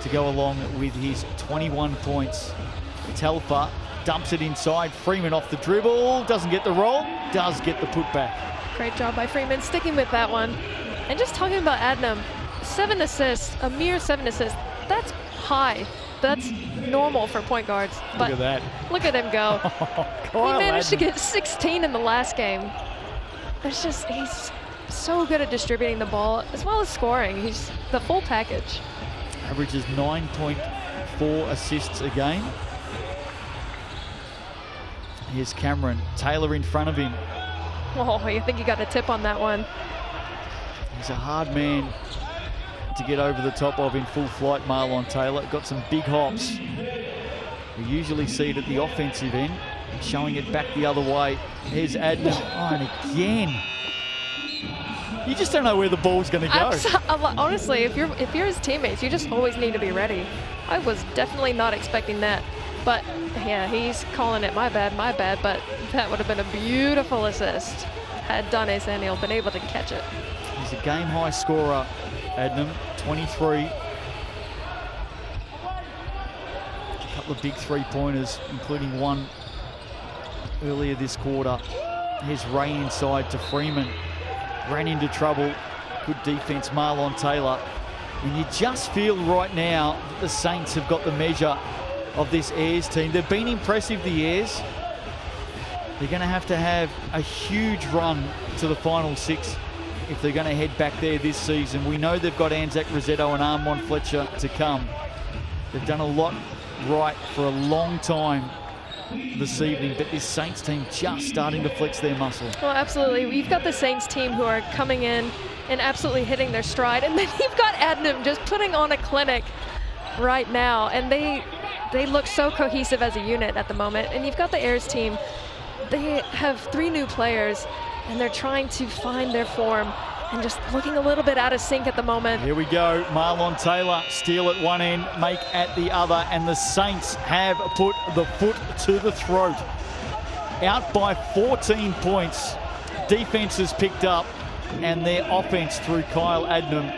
to go along with his 21 points. Telfa dumps it inside. Freeman off the dribble, doesn't get the roll, does get the putback. Great job by Freeman, sticking with that one. And just talking about Adnam, 7 assists, a mere 7 assists. That's high. That's normal for point guards. But look at that. Look at him go. Kyle He managed Adnam to get 16 in the last game. It's just, he's so good at distributing the ball as well as scoring. He's the full package. averages 9.4 assists a game. Here's Cameron. Taylor in front of him. Oh, you think he got a tip on that one? He's a hard man to get over the top of in full flight, Marlon Taylor. Got some big hops. We usually see it at the offensive end, showing it back the other way. Here's Adnam. Oh, and again. You just don't know where the ball's going to go. Honestly, if you're his teammates, you just always need to be ready. I was definitely not expecting that. But yeah, he's calling it my bad, but that would have been a beautiful assist had Dane Samuel been able to catch it. He's a game-high scorer, Adnam, 23. A couple of big three-pointers, including one earlier this quarter. Here's Ray inside to Freeman. Ran into trouble. Good defense, Marlon Taylor. And you just feel right now that the Saints have got the measure of this Airs team. They've been impressive, the Airs. They're going to have a huge run to the final six if they're going to head back there this season. We know they've got Anzac Rossetto and Armon Fletcher to come. They've done a lot right for a long time this evening, but this Saints team just starting to flex their muscle. Well, absolutely. We've got the Saints team who are coming in and absolutely hitting their stride. And then you've got Adnam just putting on a clinic right now. And they look so cohesive as a unit at the moment. And you've got the Airs team. They have 3 new players, and they're trying to find their form and just looking a little bit out of sync at the moment. Here we go. Marlon Taylor, steal at one end, make at the other, and the Saints have put the foot to the throat. Out by 14 points. Defense has picked up, and their offense through Kyle Adnam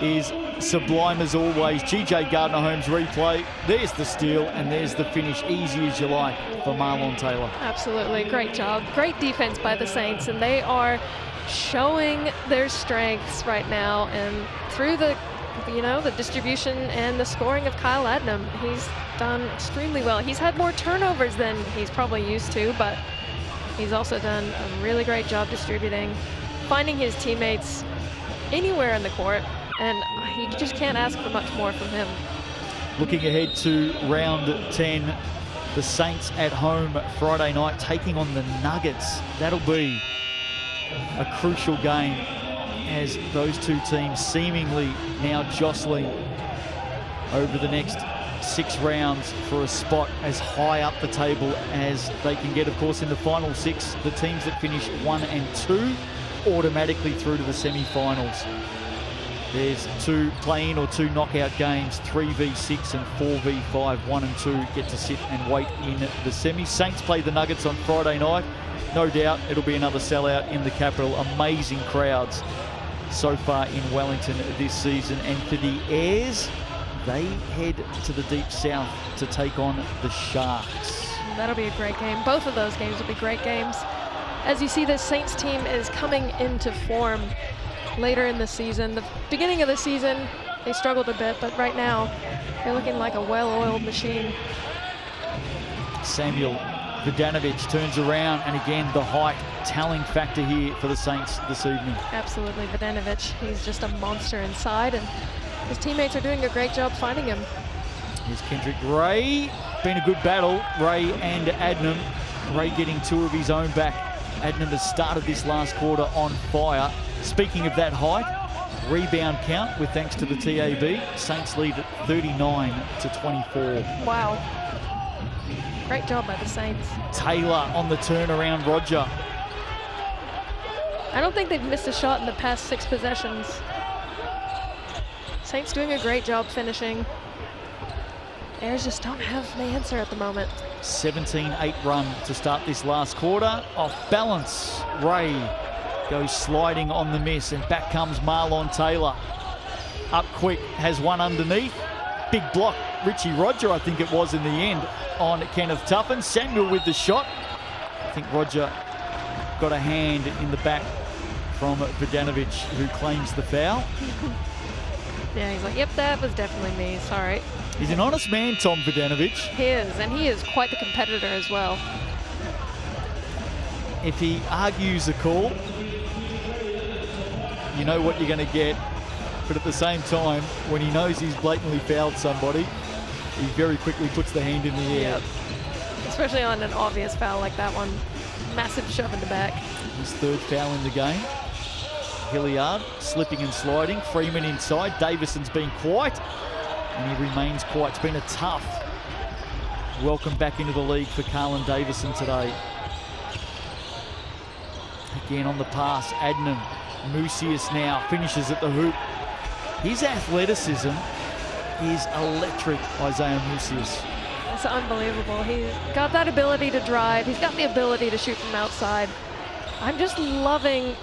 is sublime as always. GJ Gardner-Holmes replay. There's the steal and there's the finish. Easy as you like for Marlon Taylor. Absolutely, great job. Great defense by the Saints, and they are showing their strengths right now. And through the distribution and the scoring of Kyle Adnam, he's done extremely well. He's had more turnovers than he's probably used to, but he's also done a really great job distributing, finding his teammates anywhere in the court, and you just can't ask for much more from him. Looking ahead to round 10, the Saints at home Friday night taking on the Nuggets. That'll be a crucial game as those two teams seemingly now jostling over the next 6 rounds for a spot as high up the table as they can get. Of course, in the final 6, the teams that finish 1 and 2 automatically through to the semi-finals. There's 2 play-in or 2 knockout games, 3v6 and 4v5. 1 and 2 get to sit and wait in the semis. Saints play the Nuggets on Friday night. No doubt it'll be another sellout in the capital. Amazing crowds so far in Wellington this season. And for the Airs, they head to the deep south to take on the Sharks. That'll be a great game. Both of those games will be great games. As you see, the Saints team is coming into form later in the season. The beginning of the season, they struggled a bit, but right now, they're looking like a well-oiled machine. Samuel Vodanovic turns around, and again, the height telling factor here for the Saints this evening. Absolutely, Vodanovic, he's just a monster inside, and his teammates are doing a great job finding him. Here's Kendrick Ray. Been a good battle, Ray and Adnam. Ray getting 2 of his own back. Adnam has started this last quarter on fire. Speaking of that height, rebound count with thanks to the TAB. Saints lead at 39-24. Wow. Great job by the Saints. Taylor on the turnaround, Roger. I don't think they've missed a shot in the past 6 possessions. Saints doing a great job finishing. Airs just don't have the answer at the moment. 17-8 run to start this last quarter. Off balance, Ray goes sliding on the miss, and back comes Marlon Taylor. Up quick, has one underneath. Big block, Richie Roger, I think it was in the end, on Kenneth Tuffin. Samuel with the shot. I think Roger got a hand in the back from Vodanovic, who claims the foul. Yeah, he's like, yep, that was definitely me, sorry. He's an honest man, Tom Vodanovic. He is, and he is quite the competitor as well. If he argues a call, you know what you're going to get. But at the same time, when he knows he's blatantly fouled somebody, he very quickly puts the hand in the air. Yep. Especially on an obvious foul like that one. Massive shove in the back. His 3rd foul in the game. Hilliard slipping and sliding. Freeman inside. Davison's been quiet, and he remains quiet. It's been a tough welcome back into the league for Carlin Davison today. Again on the pass, Adnam. Mucius now finishes at the hoop. His athleticism is electric, Isaiah Mucius. It's unbelievable. He's got that ability to drive. He's got the ability to shoot from outside. I'm just loving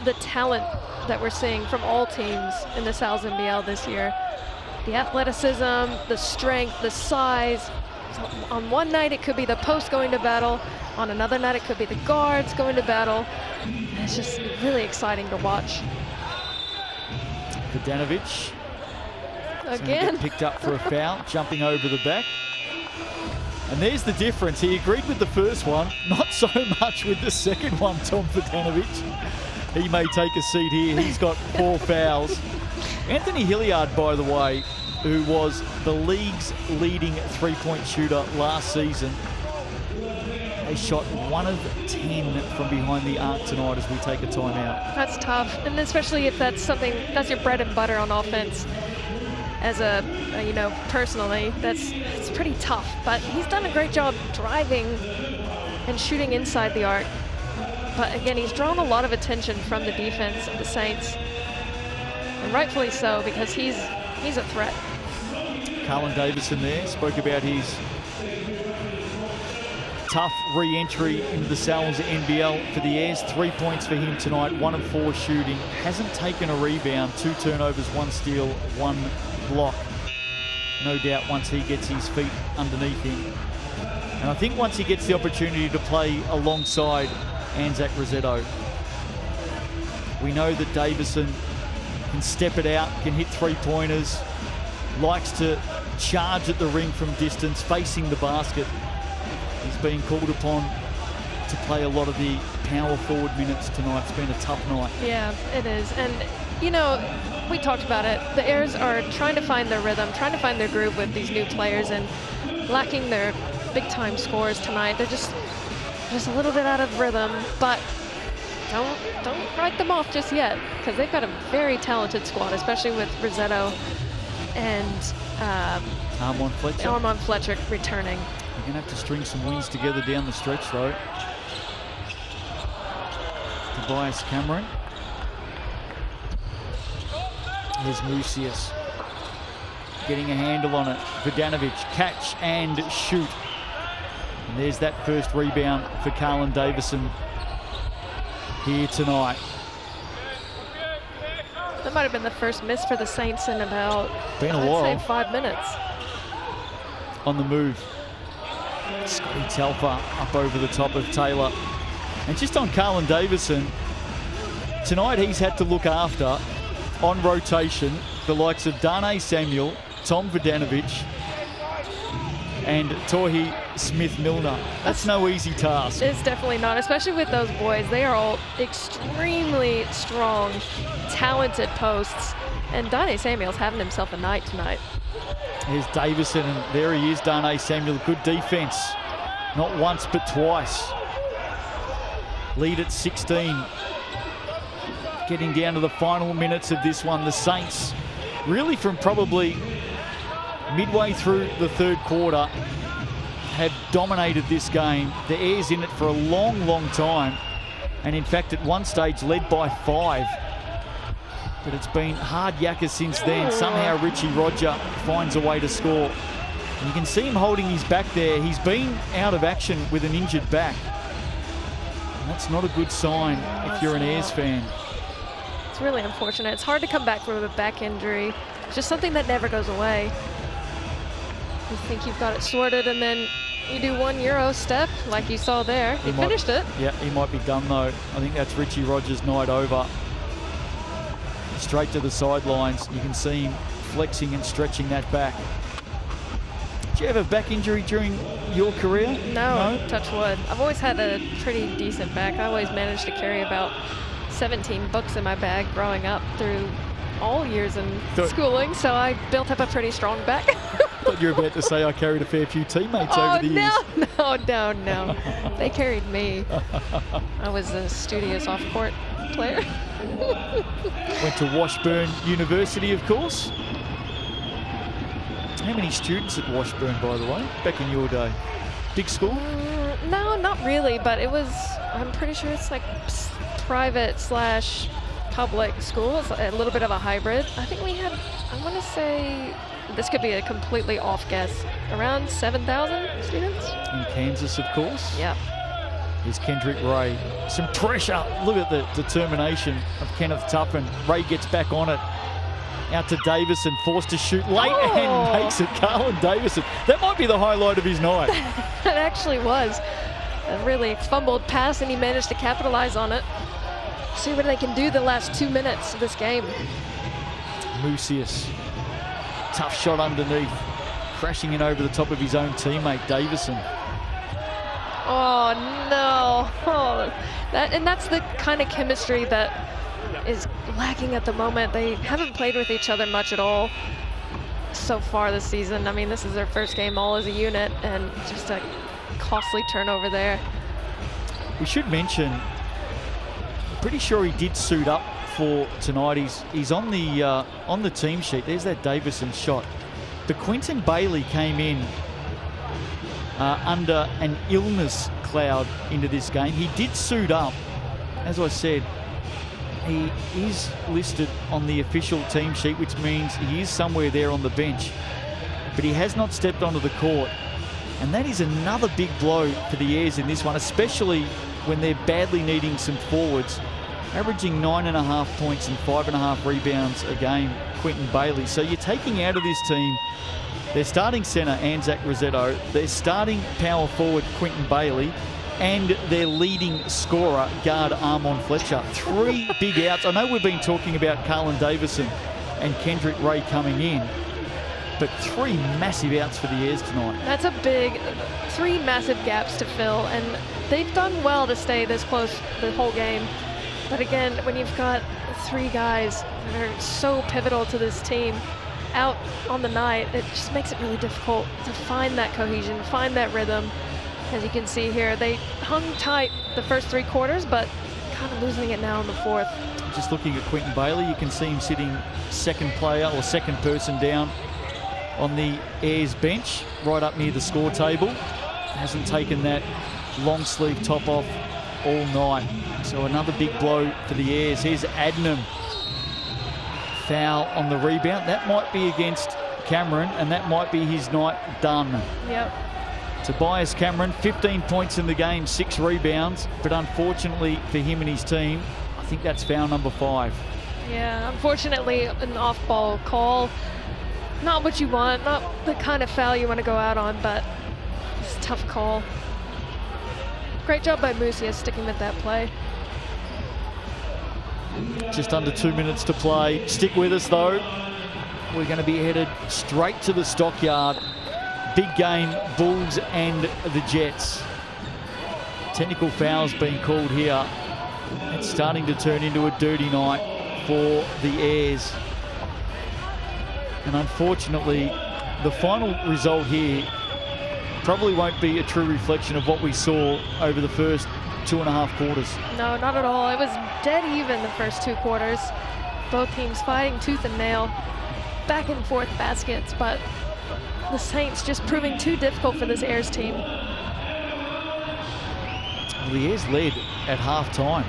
the talent that we're seeing from all teams in the NZNBL this year. The athleticism, the strength, the size. So on one night it could be the post going to battle. On another night it could be the guards going to battle. It's just really exciting to watch. Vodanovic Again. picked up for a foul, jumping over the back. And there's the difference. He agreed with the first one, not so much with the second one, Tom Vodanovic. He may take a seat here. He's got 4 fouls. Anthony Hilliard, by the way, who was the league's leading 3-point shooter last season, has shot 1 of 10 from behind the arc tonight as we take a timeout. That's tough, and especially if that's something, that's your bread and butter on offense. As personally, it's pretty tough, but he's done a great job driving and shooting inside the arc. But again, he's drawn a lot of attention from the defense of the Saints, and rightfully so, because he's a threat. Carlin Davison there spoke about his tough re-entry into the Sal's NBL for the Airs. 3 points for him tonight, 1 of 4 shooting. Hasn't taken a rebound, 2 turnovers, 1 steal, 1 block. No doubt once he gets his feet underneath him. And I think once he gets the opportunity to play alongside Anzac Rossetto, we know that Davison can step it out, can hit 3-pointers, likes to charge at the ring from distance, facing the basket. He's being called upon to play a lot of the power forward minutes tonight. It's been a tough night. Yeah, it is. And, you know, we talked about it. The Airs are trying to find their rhythm, trying to find their groove with these new players, and lacking their big-time scores tonight. They're just a little bit out of rhythm, but don't write them off just yet, because they've got a very talented squad, especially with Rossetto and Armand Fletcher returning. You're going to have to string some wins together down the stretch, though. Tobias Cameron. Here's Musius getting a handle on it. Vidanovic, catch and shoot. And there's that first rebound for Carlin Davison here tonight. That might have been the first miss for the Saints in about, I'd say 5 minutes. On the move, Scotty Telfer up over the top of Taylor. And just on Carlin Davison, tonight he's had to look after, on rotation, the likes of Darnay Samuel, Tom Vidanovic, and Tohi Smith-Milner. That's no easy task. It's definitely not, especially with those boys. They are all extremely strong, talented posts. And Darnay Samuel's having himself a night tonight. Here's Davison, and there he is, Darnay Samuel. Good defense. Not once, but twice. Lead at 16. Getting down to the final minutes of this one. The Saints, really from probably midway through the third quarter, have dominated this game. The Airs in it for a long, long time. And in fact, at one stage, led by 5. But it's been hard yakka since then. Somehow Richie Roger finds a way to score. And you can see him holding his back there. He's been out of action with an injured back. And that's not a good sign if you're an Airs fan. It's really unfortunate. It's hard to come back from a back injury. It's just something that never goes away. You think you've got it sorted, and then you do 1 Euro step like you saw there. He finished it. Yeah, he might be done though. I think that's Richie Rogers' night over. Straight to the sidelines. You can see him flexing and stretching that back. Did you have a back injury during your career? No, touch wood. I've always had a pretty decent back. I always managed to carry about 17 books in my bag growing up through all years in schooling, so I built up a pretty strong back. I thought you were about to say I carried a fair few teammates over the years. No. They carried me. I was a studious off-court player. Went to Washburn University, of course. How many students at Washburn, by the way, back in your day? Big school? No, not really, but it was, I'm pretty sure it's like private / public school. It's a little bit of a hybrid. I think we had, I want to say, this could be a completely off guess, around 7,000 students. In Kansas, of course. Yep. Here's Kendrick Ray. Some pressure. Look at the determination of Kenneth Tuffin. Ray gets back on it. Out to Davison, forced to shoot late and makes it. Carlin Davison. That might be the highlight of his night. It actually was. A really fumbled pass, and he managed to capitalize on it. See what they can do the last 2 minutes of this game. Musius. Tough shot underneath. Crashing in over the top of his own teammate, Davison. Oh, no. That's the kind of chemistry that is lacking at the moment. They haven't played with each other much at all so far this season. I mean, this is their first game all as a unit, and just a costly turnover there. We should mention, pretty sure he did suit up for tonight. He's on the team sheet. There's that Davison shot. But Quinton Bailey came in under an illness cloud into this game. He did suit up. As I said, he is listed on the official team sheet, which means he is somewhere there on the bench. But he has not stepped onto the court. And that is another big blow for the Airs in this one, especially when they're badly needing some forwards. Averaging 9.5 points and 5.5 rebounds a game, Quentin Bailey. So you're taking out of this team their starting centre, Anzac Rossetto, their starting power forward, Quentin Bailey, and their leading scorer, guard Armon Fletcher. 3 big outs. I know we've been talking about Carlin Davison and Kendrick Ray coming in, but 3 massive outs for the Airs tonight. That's a big, 3 massive gaps to fill, and they've done well to stay this close the whole game. But again, when you've got 3 guys that are so pivotal to this team out on the night, it just makes it really difficult to find that cohesion, find that rhythm. As you can see here, they hung tight the first 3 quarters, but kind of losing it now in the 4th. Just looking at Quentin Bailey, you can see him sitting second player or second person down on the Airs bench, right up near the score table. Hasn't taken that long sleeve top off all night. So another big blow for the Airs. Here's Adnam. Foul on the rebound. That might be against Cameron, and that might be his night done. Yep. Tobias Cameron, 15 points in the game, 6 rebounds, but unfortunately for him and his team, I think that's foul number 5. Yeah, unfortunately, an off-ball call. Not what you want, not the kind of foul you want to go out on, but it's a tough call. Great job by Musia sticking with that play. Just under 2 minutes to play. Stick with us though. We're going to be headed straight to the Stockyard. Big game, Bulls and the Jets. Technical fouls being called here. It's starting to turn into a dirty night for the Airs. And unfortunately, the final result here probably won't be a true reflection of what we saw over the first 2.5 quarters. No, not at all. It was dead even the first 2 quarters. Both teams fighting tooth and nail, back and forth baskets, but the Saints just proving too difficult for this Airs team. Well, the Airs led at half-time.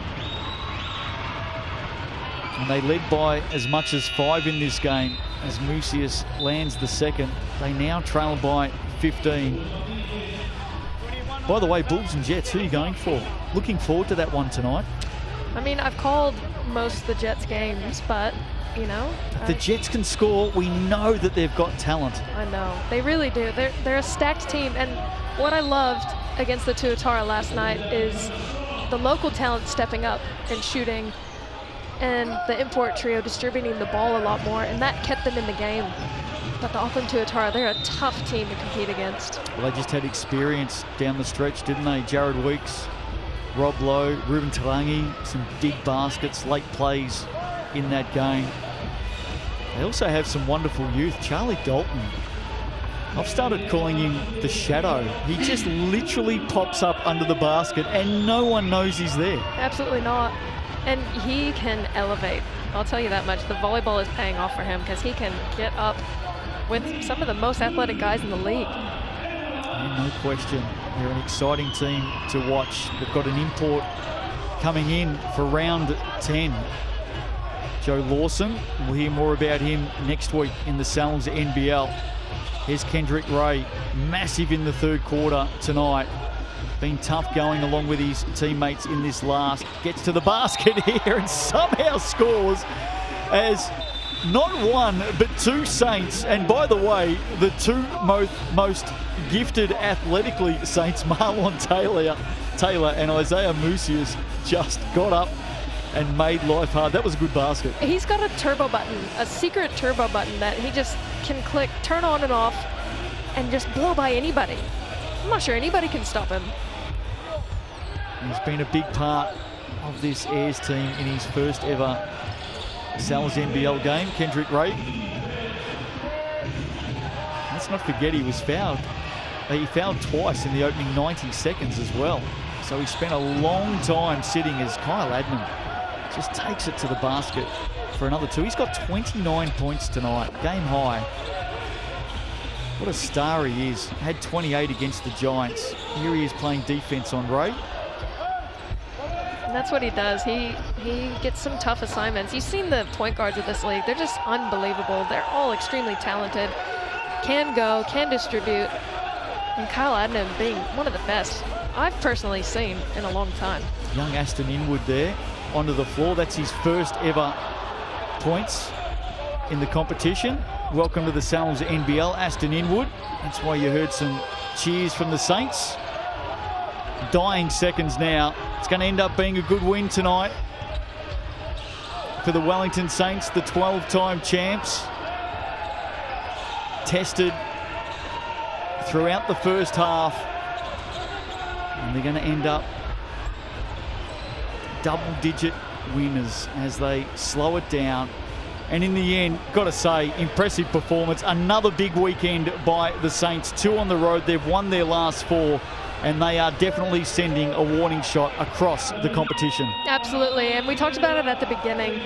And they led by as much as 5 in this game as Mucius lands the second. They now trail by 15. By the way, Bulls and Jets, who are you going for? Looking forward to that one tonight. I mean, I've called most of the Jets games, but, you know. If the Jets can score, we know that they've got talent. I know, they really do. They're a stacked team, and what I loved against the Tuatara last night is the local talent stepping up and shooting, and the import trio distributing the ball a lot more, and that kept them in the game. But the Auckland Tuatara, they're a tough team to compete against. Well, they just had experience down the stretch, didn't they? Jared Weeks, Rob Lowe, Ruben Taranaki, some big baskets, late plays in that game. They also have some wonderful youth. Charlie Dalton, I've started calling him the Shadow. He just literally pops up under the basket and no one knows he's there. Absolutely not. And he can elevate. I'll tell you that much. The volleyball is paying off for him because he can get up with some of the most athletic guys in the league. And no question, they're an exciting team to watch. They've got an import coming in for round 10. Joe Lawson, we'll hear more about him next week in the Salons NBL. Here's Kendrick Ray, massive in the 3rd quarter tonight. Been tough going along with his teammates in this last. Gets to the basket here and somehow scores as not 1 but 2 Saints, and by the way, the 2 most gifted athletically Saints, Marlon Taylor and Isaiah Mucius, just got up and made life hard. That was a good basket. He's got a turbo button, a secret turbo button that he just can click, turn on and off, and just blow by anybody. I'm not sure anybody can stop him. He's been a big part of this Airs team in his first ever Sal's NBL game, Kendrick Ray. Let's not forget he was fouled. He fouled twice in the opening 90 seconds as well. So he spent a long time sitting as Kyle Adnam just takes it to the basket for another 2. He's got 29 points tonight, game high. What a star he is. Had 28 against the Giants. Here he is playing defense on Ray. And that's what he does. He gets some tough assignments. You've seen the point guards of this league. They're just unbelievable. They're all extremely talented. Can go, can distribute. And Kyle Adnam being one of the best I've personally seen in a long time. Young Aston Inwood there onto the floor. That's his first ever points in the competition. Welcome to the Sal's NBL, Aston Inwood. That's why you heard some cheers from the Saints. Dying seconds now. It's going to end up being a good win tonight for the Wellington Saints, the 12-time champs. Tested throughout the first half, and they're going to end up double-digit winners as they slow it down. And in the end, got to say, impressive performance. Another big weekend by the Saints. 2 on the road. They've won their last 4, and they are definitely sending a warning shot across the competition. Absolutely, and we talked about it at the beginning.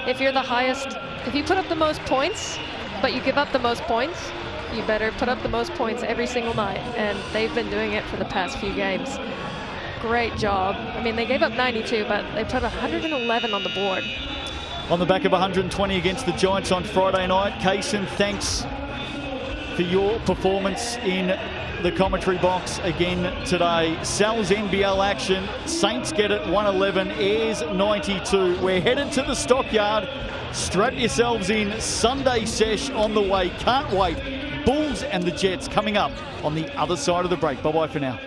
If you're the highest, if you put up the most points, but you give up the most points, you better put up the most points every single night, and they've been doing it for the past few games. Great job. I mean, they gave up 92, but they put 111 on the board. On the back of 120 against the Giants on Friday night. Kaysen, thanks for your performance in the commentary box again today. Sal's NBL action. Saints get it 111, Airs 92. We're headed to the Stockyard. Strap yourselves in. Sunday sesh on the way. Can't wait. Bulls and the Jets coming up on the other side of the break. Bye-bye for now.